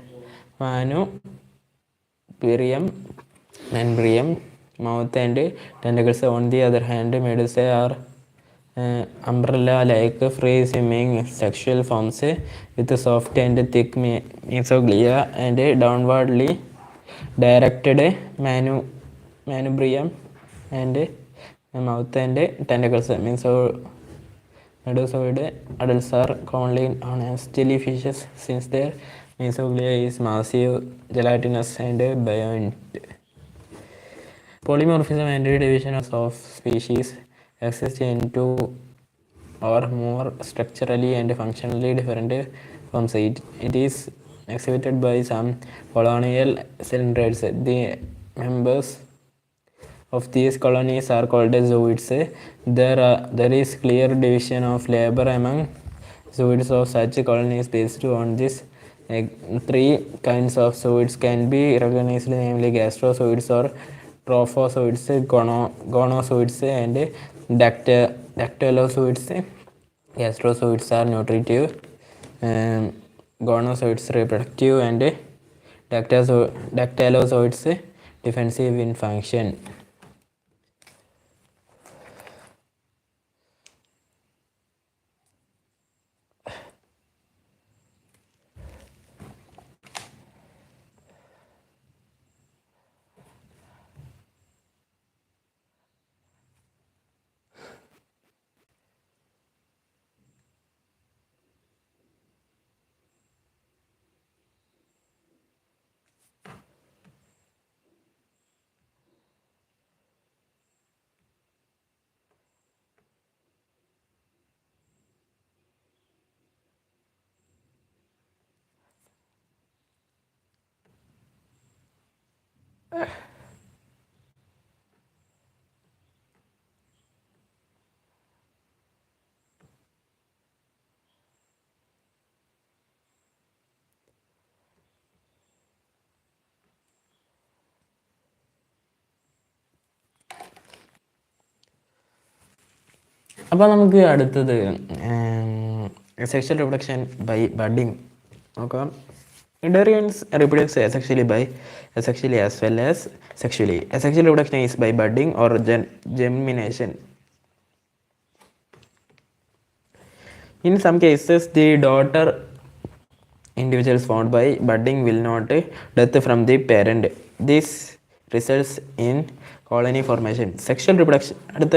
mouth and tentacles. On the other hand, medusae are umbrella-like free-swimming sexual forms with soft and thick mesoglea and downwardly directed manubrium and mouth and tentacles. Medusoid adults are commonly known as jellyfishes since their mesoglea is massive, gelatinous and buoyant. Polymorphism and division of species exist in two or more structurally and functionally different forms. It is exhibited by some colonial cylindrids. The members of these colonies are called zooids. There is clear division of labor among zooids of such colonies. Based on this, three kinds of zooids can be recognized, namely gastrozooids or trophozoids, gonozoids and dactylozoids. Gastrozooids are nutritive, gonozoids reproductive and dactylozoids defensive in function. അപ്പോൾ നമുക്ക് അടുത്തത് sexual reproduction by budding നോക്കാം. Cnidarians reproduce asexually as well as sexually. Asexual reproduction is by budding or germination. In some cases, the daughter individuals formed by budding will not death from the parent. This results in colony formation. Sexual reproduction. അടുത്ത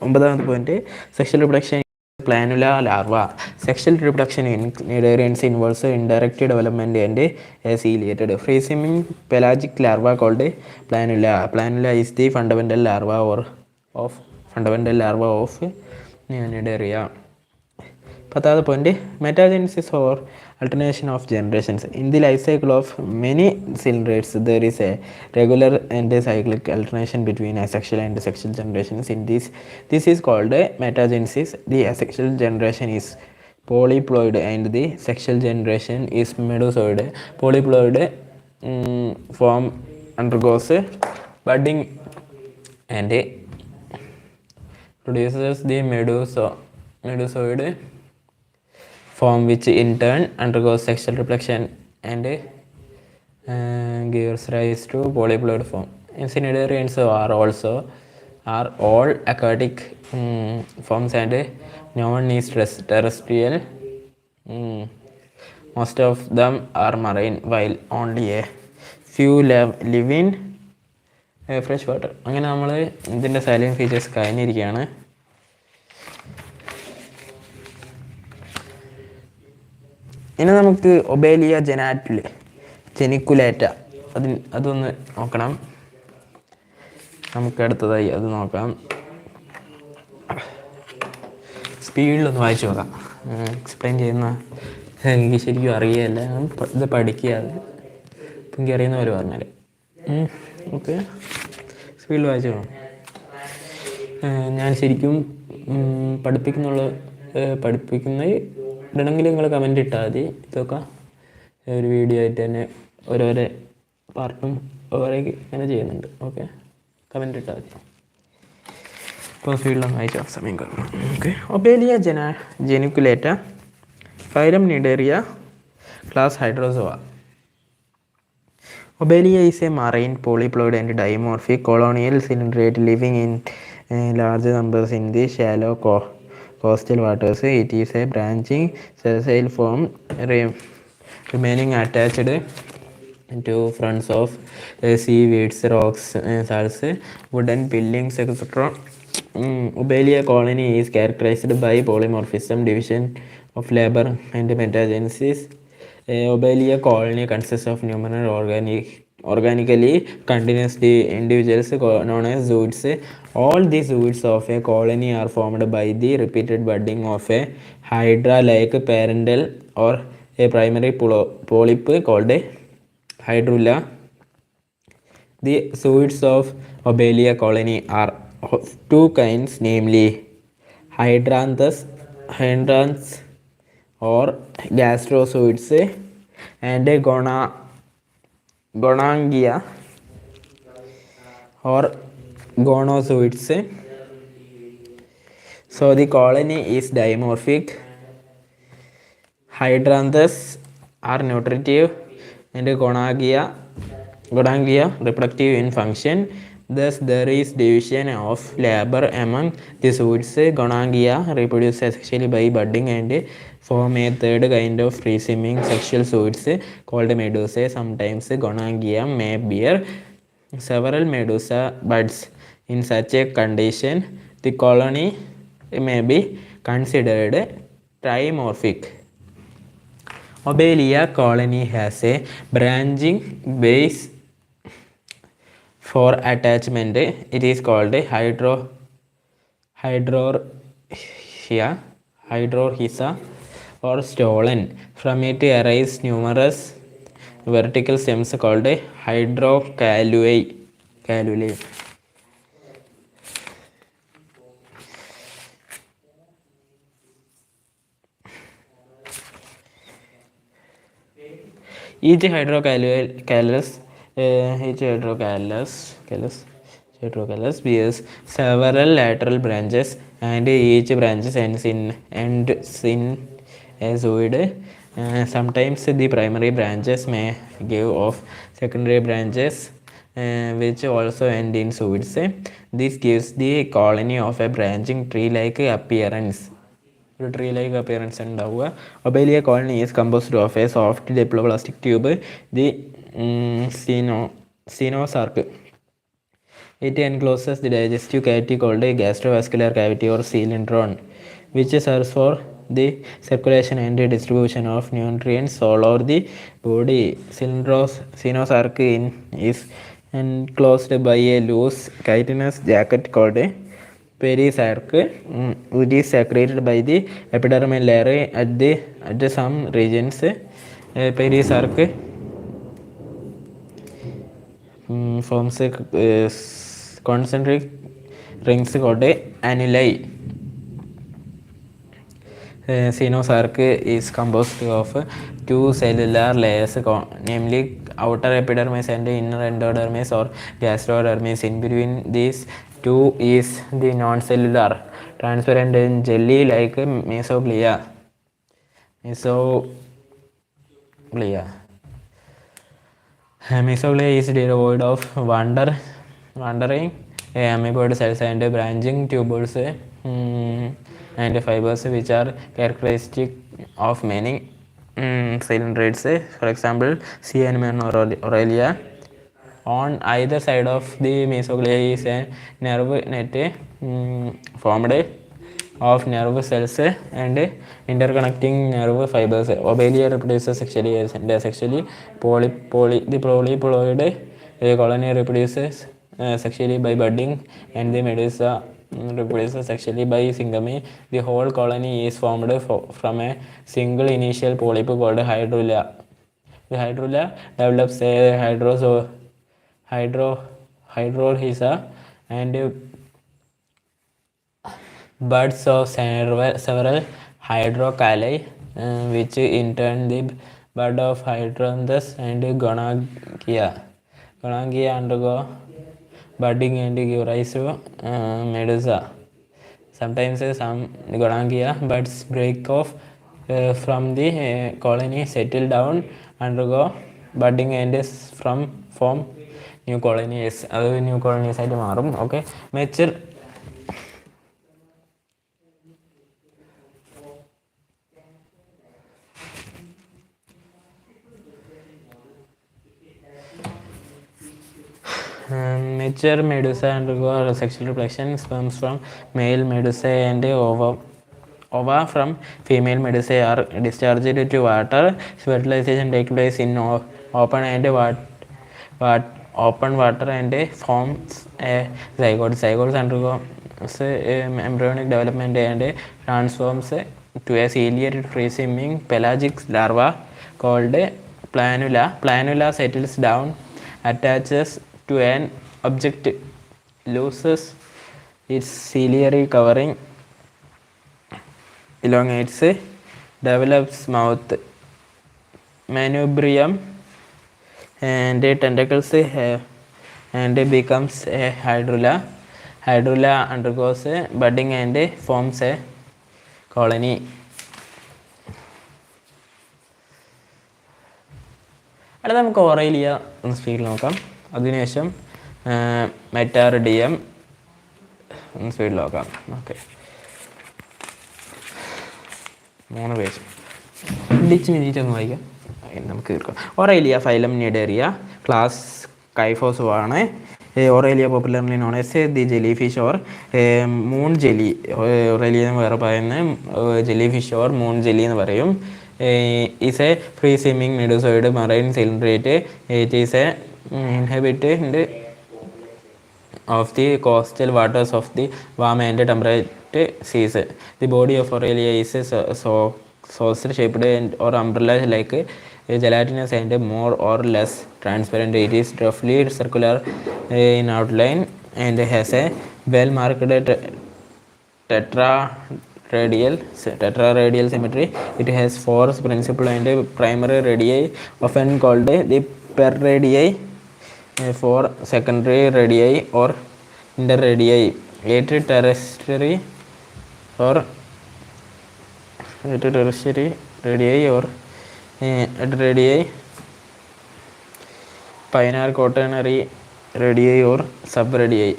9th point, sexual reproduction planula larva. Sexual reproduction in cnidarians involves indirect development and ciliated free-swimming pelagic larva called planula. Planula is the fundamental larva of cnidaria. 10th point, metagenesis or alternation of generations. In the life cycle of many cylindrids, there is a regular and cyclic alternation between asexual and sexual generations. In this is called metagenesis. The asexual generation is polyploid and the sexual generation is medusoid. Polyploid form undergoes budding and produces the medusoid form, which in turn undergoes sexual reproduction and gives rise to polyploid form. Cnidarians are all aquatic forms and no one is terrestrial. Most of them are marine, while only a few live in fresh water. അങ്ങനെ നമ്മൾ ഇതിൻ്റെ silent features കഴിഞ്ഞിരിക്കുകയാണ്. ഇനി നമുക്ക് ഒബേലിയ ജെനിക്കുലേറ്റ അതൊന്ന് നോക്കണം. നമുക്ക് അടുത്തതായി അത് നോക്കാം. സ്പീഡിലൊന്ന് വായിച്ചു നോക്കാം. എക്സ്പ്ലെയിൻ ചെയ്യുന്ന എനിക്ക് ശരിക്കും അറിയില്ല. ഇത് പഠിക്കുക, അത് എനിക്ക് അറിയുന്നവർ പറഞ്ഞാൽ ഓക്കെ. സ്പീഡിൽ വായിച്ചു നോക്കാം. ഞാൻ ശരിക്കും പഠിപ്പിക്കുന്ന ഇടണമെങ്കിൽ നിങ്ങൾ കമൻ്റ് ഇട്ടാൽ മതി. ഇതൊക്കെ ഒരു വീഡിയോ ആയിട്ട് തന്നെ ഓരോരോ പാർട്ടും ഓരോ ഇങ്ങനെ ചെയ്യുന്നുണ്ട്. ഓക്കെ, കമൻ്റ് ഇട്ടാൽ മതി. ഇപ്പോൾ ഫീൽഡൊന്നും അയച്ച സമയം കാണും. Okay. Obelia geniculata, phylum Cnidaria, class Hydrozoa. Obelia is a marine polyploid and dimorphic colonial ciliate living in large numbers in the shallow coastal waters. It is a branching sessile form remaining attached to fronts of seaweeds, rocks, salts, wooden buildings, etc. Obelia colony is characterized by polymorphism, division of labor, and metagenesis. Obelia colony consists of numerous organically continuous individuals known as zooids. All the zooids of a colony are formed by the repeated budding of a hydra-like parental or a primary polyp called hydrula. The zooids of Obelia colony are of two kinds, namely hydranths or gastrozoids and gonangia or gonozoids. So the colony is dimorphic. Hydranths are nutritive and gonangia reproductive in function. Thus there is division of labor among the zooids. Gonangia reproduce sexually by budding and form a third kind of free-swimming sexual zooids called medusae. Sometimes gonangia may bear several medusa buds. In such a condition, the colony may be considered trimorphic. Obelia colony has a branching base for attachment. It is called hydrorhiza or stolon. From it arise numerous vertical stems called hydrocalulae. Each hydrocalus bears several lateral branches, and each branch ends in a zooid. Sometimes the primary branches may give off secondary branches which also end in zooids. This gives the colony of a branching tree-like appearance. Tree-like appearance ഉണ്ടാവുക. Obelia colony is composed of a soft diploplastic tube, the cenosac. It encloses the digestive cavity called a gastrovascular cavity or cylindron, which serves for the circulation and distribution of nutrients all over the body. Cenosac is enclosed by a loose chitinous jacket called a perisac. It is secreted by the epidermal layer at some regions. Perisac forms concentric rings called annuli. Cenosac is composed of two cellular layers, namely outer epidermis and inner endodermis or gastrodermis. In between these two is the non-cellular, transparent and jelly-like mesoglea. Mesoglea is devoid of wandering amoeboid cells and branching tubules and fibers, which are characteristic of many cylindrids. For example, C. and Aurelia. On either side of the mesoglea is a nerve net formed of nerve cells and interconnecting nerve fibers. Obelia reproduces sexually and sexually. The polyploid colony reproduces sexually by budding, and the medusa reproduces sexually by syngamy. The whole colony is formed from a single initial polyp called hydrula. The hydrula develops a hydrohisa and buds of several hydrocalli, which in turn the bud of hydranthus and gonangia. Gonangia undergo budding and give rise to medusa. Sometimes some gonangia buds break off from the colony, settle down, undergo budding and form new colonies. അത് new colonies ആയിട്ട് മാറും. Okay, mature mature medusa undergo sexual reproduction. Sperms from male medusa and ova from female medusa are discharged to water. Fertilization takes place in open water and forms a zygote. Zygotes undergo embryonic development and transforms to a ciliated free-swimming pelagic larva called planula. Planula settles down, attaches to an object, loses its ciliary covering, elongates, develops mouth, manubrium and tentacles, and becomes a hydrula. Hydrula undergoes budding and forms a colony. അടുത്ത നമുക്ക് ഓറേലിയ ഒന്ന് സ്പീഡിൽ നോക്കാം. അതിനുശേഷം മെറ്റാറിഡിയം ഒന്ന് സ്പീഡിൽ നോക്കാം. Okay, 3 page ഇടിച്ച് മിനിറ്റൊന്ന് വായിക്കാം, നമുക്ക് തീർക്കാം. ഓറേലിയ ഫൈലം നിഡേറിയ, ക്ലാസ് കൈഫോസുവാണ്. Aurelia popularly known as the jellyfish or moon jelly. Aurelia എന്ന് വേറെ പറയുന്നത് jellyfish or moon jelly എന്ന് പറയും. is a free swimming medusoid marine ciliate. It is a inhabitant of the coastal waters of the warm and temperate seas. The body of Aurelia is saucer shaped or umbrella like, gelatinous and more or less transparent. It is roughly circular in outline and has a well marked tetraradial symmetry. It has 4 principal and primary radii, often called the perradii, 4 secondary radii or interradii, 8 tertiary radii or radii, pinnar quaternary radii or subradii.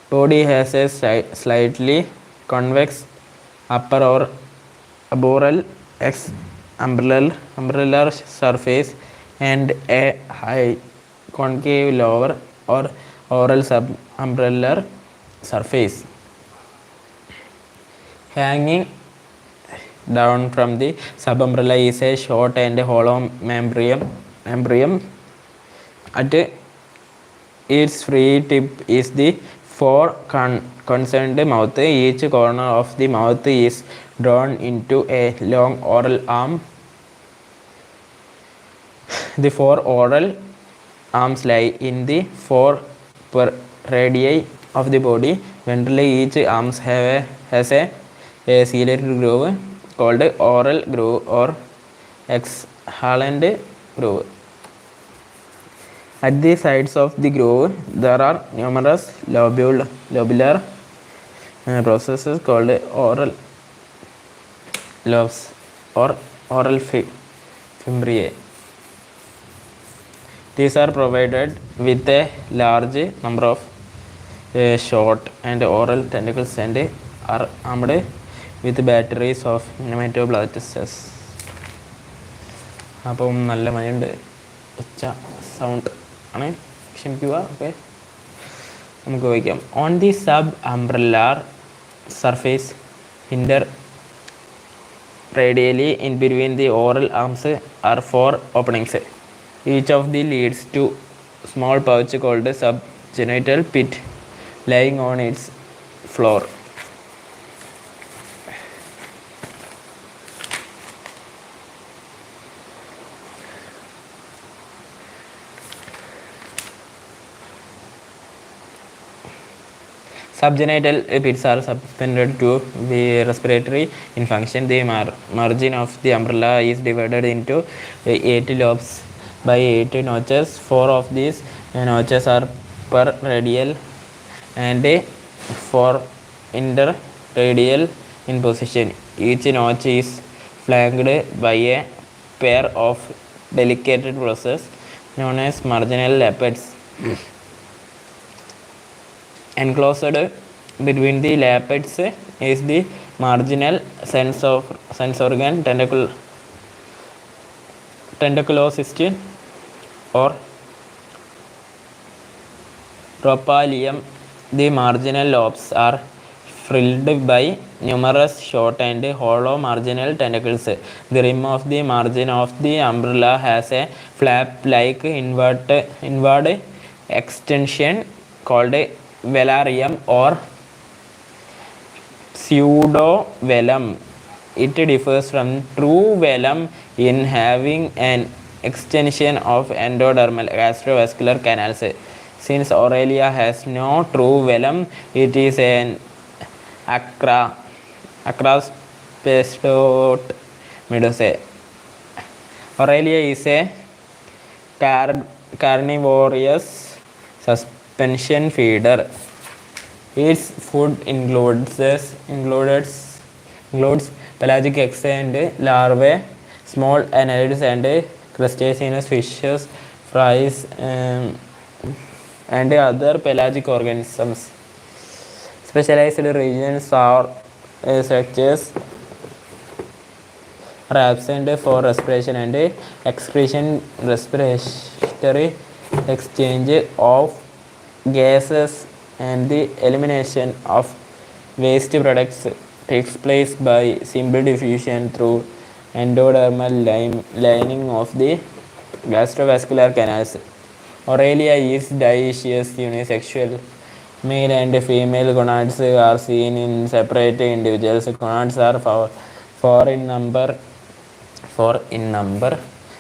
Body has a slightly convex upper or aboral umbellar surface and a high concave lower or oral subumbellar surface. Hanging down from the subumbrella is a short and hollow membrane. At its free tip is the 4 concerned mouth. Each corner of the mouth is drawn into a long oral arm. The 4 oral arms lie in the 4 radii of the body. Ventrally, each arm has a ciliated groove called oral groove or exhalant groove. At the sides of the groove, there are numerous lobular processes called oral lobes or oral fimbriae. These are provided with a large number of short and oral tentacles and are armed with batteries of nematoblasts. അപ്പം നല്ല മഴയുണ്ട്, ഒച്ച sound ആണ്, ക്ഷമിക്കുക. Okay, നമുക്ക് വായിക്കാം. On the subumbrellar surface Interradially in between the oral arms are 4 openings. Each of these leads to small pouch called subgenital pit lying on its floor. Subgenital pits are suspended to be respiratory in function. The margin of the umbrella is divided into 8 lobes by 8 notches. 4 of these notches are per radial and 4 interradial in position. Each notch is flanked by a pair of delicate processes known as marginal lappets. Enclosed between the lappets is the marginal sense organ tentaculocyst or propylium. The marginal lobes are frilled by numerous short and hollow marginal tentacles. The rim of the margin of the umbrella has a flap-like inward extension called velarium or pseudovelum. It differs from true velum in having an extension of endodermal gastrovascular canals. Since Aurelia has no true velum, it is an acrospestode medusa. Aurelia is a carnivorous suspension feeder. Its food includes pelagic eggs and larvae, small annelids and crustaceous fishes, fries, and other pelagic organisms. Specialized regions are structures are absent for respiration and excretion. Respiratory exchange of gases and the elimination of waste products takes place by simple diffusion through endodermal lining of the gastrovascular canals. Aurelia is dioecious unisexual. Male and female gonads are seen in separate individuals. Gonads are four in number,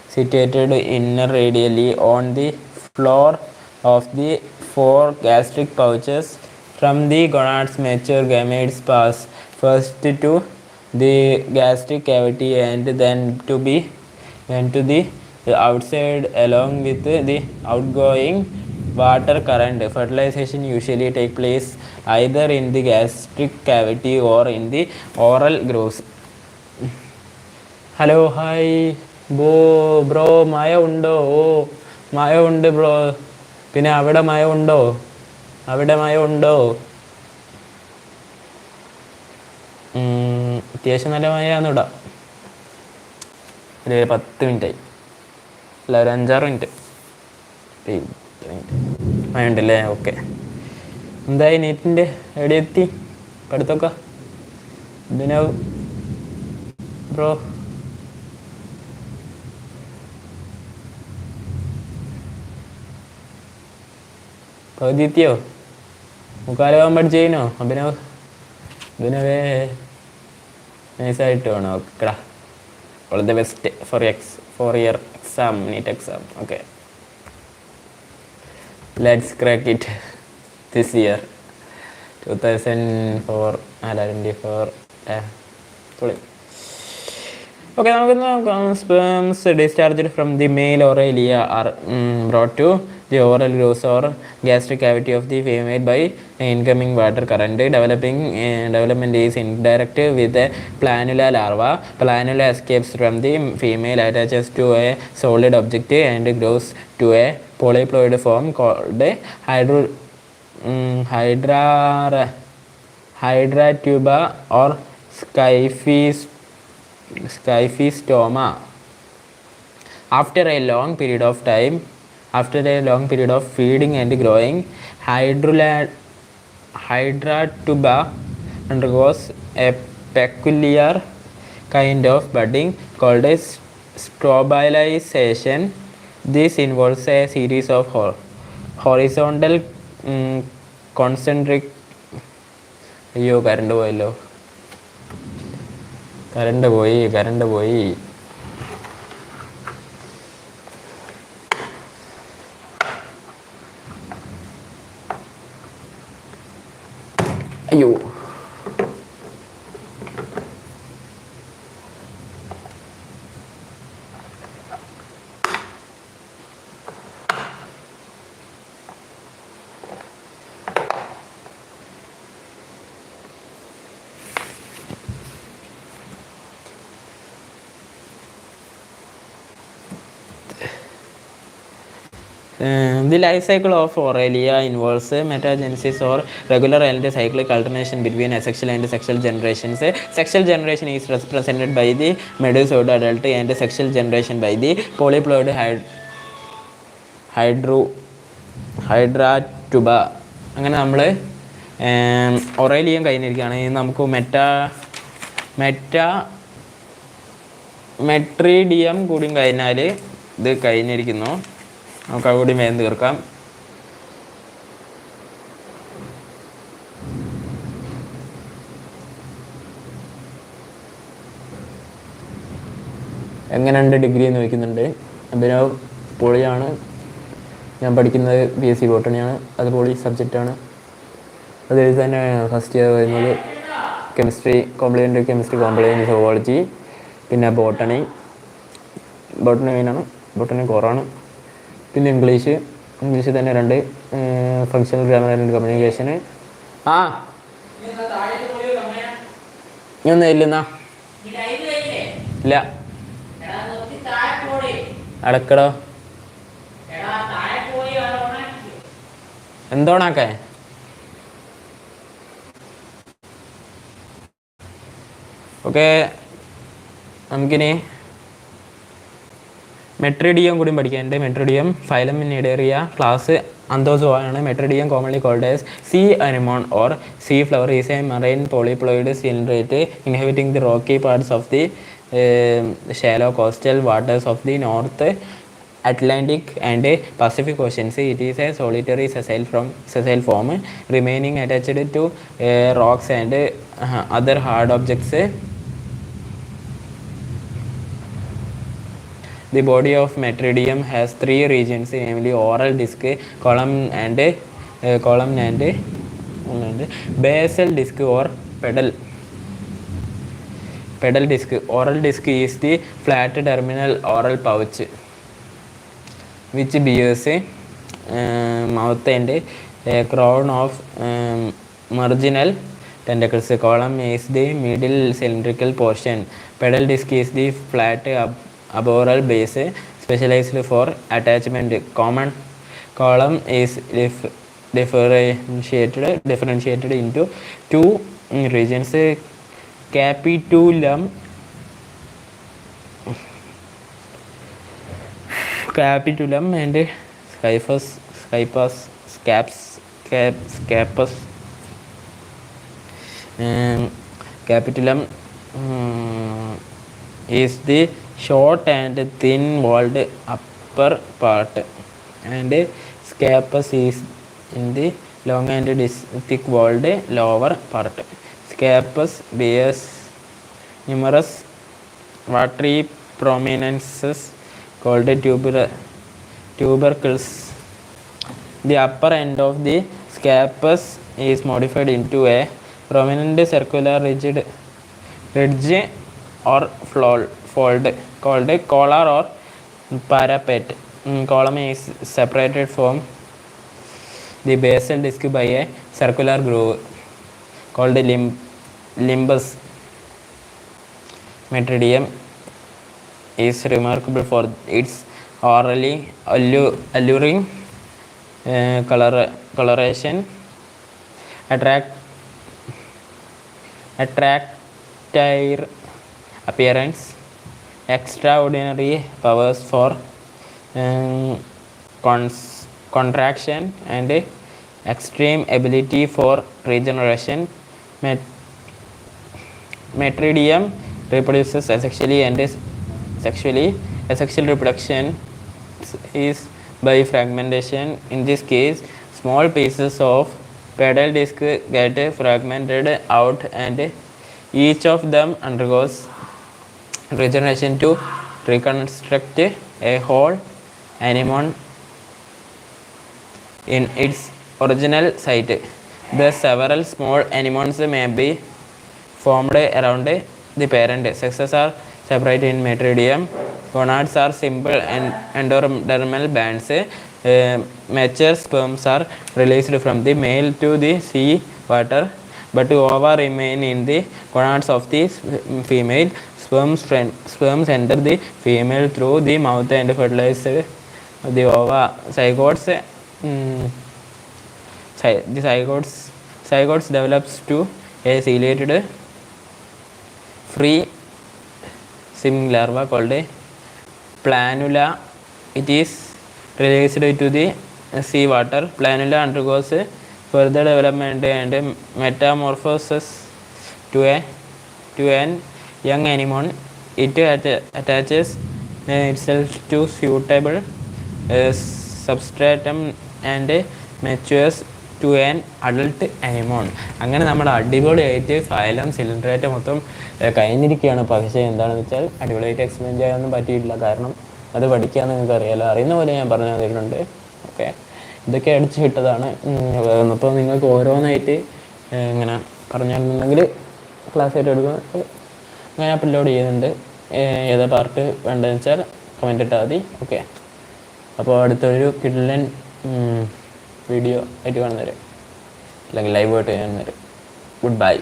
situated interradially on the floor of the 4 gastric pouches. From the gonads, mature gametes pass first to the gastric cavity and then to the outside along with the outgoing water current. Fertilization usually takes place either in the gastric cavity or in the oral grooves. Hello, hi, bro, Maya undo, Maya undu bro. പിന്നെ അവിടെ മഴ ഉണ്ടോ? അത്യാവശ്യം നല്ല മഴയാണ് ഇവിടെ. ഒരു 10 മിനിറ്റായി, അല്ല ഒരു 5-6 മിനിറ്റ് മഴ ഉണ്ടല്ലേ. ഓക്കെ, എന്തായി നീറ്റിൻ്റെ എവിടെ എത്തി പഠിത്തമൊക്കെ? അഭിനവ് ബ്രോ, പകുതി എത്തിയോ? മുക്കാലാവാൻ പഠിച്ചോ അഭിനവേ? നൈസായിട്ട് വേണം. ഓക്കെടാ, all the best for your exam, NEET exam. Okay, let's crack it this year 2024. Okay, now sperms discharged from the male Aurelia are brought to the oral grooves or gastric cavity of the female by incoming water current. Development is indirect with a planula larva. Planula escapes from the female, attaches to a solid object and grows to a polyploid form called hydratuba or scyphistoma. After a long period of feeding and growing, hydratuba undergoes a peculiar kind of budding called as strobilization. This involves a series of horizontal concentric. അയ്യോ current പോയല്ലോ, current പോയി. അയ്യോ, the life cycle of Aurelia involves metagenesis or regular and cyclic alternation between asexual and sexual generations. Sexual generation is represented by the medusoid adult and sexual generation by the polyploid ഹൈഡ്രാറ്റുബ. അങ്ങനെ നമ്മൾ ഒറേലിയം കഴിഞ്ഞിരിക്കുകയാണ്. നമുക്ക് മെട്രീഡിയം കൂടിയും കഴിഞ്ഞാൽ ഇത് കഴിഞ്ഞിരിക്കുന്നു. നമുക്ക് അതുകൂടി വേഗം തീർക്കാം. എങ്ങനെയുണ്ട് ഡിഗ്രി എന്ന് ചോദിക്കുന്നുണ്ട്. അഭിനവ് പൊളിയാണ്. ഞാൻ പഠിക്കുന്നത് BSc ബോട്ടണിയാണ്. അത് പൊളി സബ്ജക്റ്റാണ്. അതിൽ തന്നെ ഫസ്റ്റ് ഇയർ വരുന്നത് chemistry, complementary chemistry, complementary zoology, പിന്നെ ബോട്ടണി മെയിനാണ്. ബോട്ടണി കോറാണ്. പിന്നെ ഇംഗ്ലീഷ് തന്നെ 2 ഫങ്ഷണൽ ഗ്രാമർ ആൻഡ് കമ്മ്യൂണിക്കേഷന്. ഒന്നും ഇല്ലെന്നാ ഇല്ല അടക്കടോ എന്തോണാക്കെ. ഓക്കെ, നമുക്കിനി മെട്രിഡിയം കൂടി പഠിക്കാനുണ്ട്. Metridium phylum Cnidaria class Anthozoa ആണ്. Metridium commonly called as sea anemone or sea flower is a marine polyploid cylindrate inhabiting the rocky parts of the shallow coastal waters of the North Atlantic and Pacific Oceans. It is a solitary sessile form remaining attached to rocks and other hard objects. The body of Metridium has 3 regions, namely oral disc, column and basal disc or pedal disc. Oral disc is the flat terminal oral pouch which bears a mouth and a crown of marginal tentacles. Column is the middle cylindrical portion. Pedal disc is the flat aboral base specialized for attachment. Common column is differentiated into 2 regions, capitulum and scapus. Capitulum is the short and thin walled upper part, and scapus is in the long and thick walled lower part. Scapus bears numerous watery prominences called tubercles. The upper end of the scapus is modified into a prominent circular ridge or fold called a collar or parapet. Column is separated from the basal disc by a circular groove called a limbus. Metridium is remarkable for its orally alluring coloration, attractive appearance, extraordinary powers for contraction, and extreme ability for regeneration. Metridium reproduces asexually and sexually. Asexual reproduction is by fragmentation. In this case, small pieces of pedal disc get fragmented out and each of them undergoes regeneration to reconstruct a whole anemone in its original site. Thus, several small anemones may be formed around the parent. Sexes are separated in metridium. Gonads are simple and endodermal bands. Mature sperms are released from the male to the sea water, but ova remain in the gonads of the female. Sperms enter the female through the mouth and fertilize the ova. The zygotes develops to a ciliated free swimming larva called a planula. It is released to the sea water. Planula undergoes further development and metamorphosis to an young anemone. It attaches itself to suitable substratum and matures to an adult anemone. അങ്ങനെ നമ്മുടെ അടിപൊളിയായിട്ട് phylum സിലിണ്ടറേറ്റ മൊത്തം കഴിഞ്ഞിരിക്കുകയാണ്. പക്ഷേ എന്താണെന്ന് വെച്ചാൽ അടിപൊളിയായിട്ട് explain ചെയ്യാനൊന്നും പറ്റിയിട്ടില്ല. കാരണം അത് പഠിക്കാൻ നിങ്ങൾക്ക് അറിയാലോ, അറിയുന്ന പോലെ ഞാൻ പറഞ്ഞു തന്നിട്ടുണ്ട്. ഓക്കെ, ഇതൊക്കെ അടിച്ച് കിട്ടതാണ്. അപ്പോൾ നിങ്ങൾക്ക് ഓരോന്നായിട്ട് ഇങ്ങനെ പറഞ്ഞിട്ടുണ്ടെങ്കിൽ ക്ലാസ് ആയിട്ട് എടുക്കുന്നത് അങ്ങനെ അപ്ലോഡ് ചെയ്യുന്നുണ്ട്. ഏതാ പാർട്ട് വേണ്ടതെന്ന് വെച്ചാൽ കമൻറ്റ് ഇട്ടാൽ മതി. ഓക്കെ, അപ്പോൾ അടുത്തൊരു കിഡ്ലൻ വീഡിയോ ആയിട്ട് കാണുന്നവരെ അല്ലെങ്കിൽ ലൈവായിട്ട് കാണുന്നവരെ ഗുഡ് ബൈ.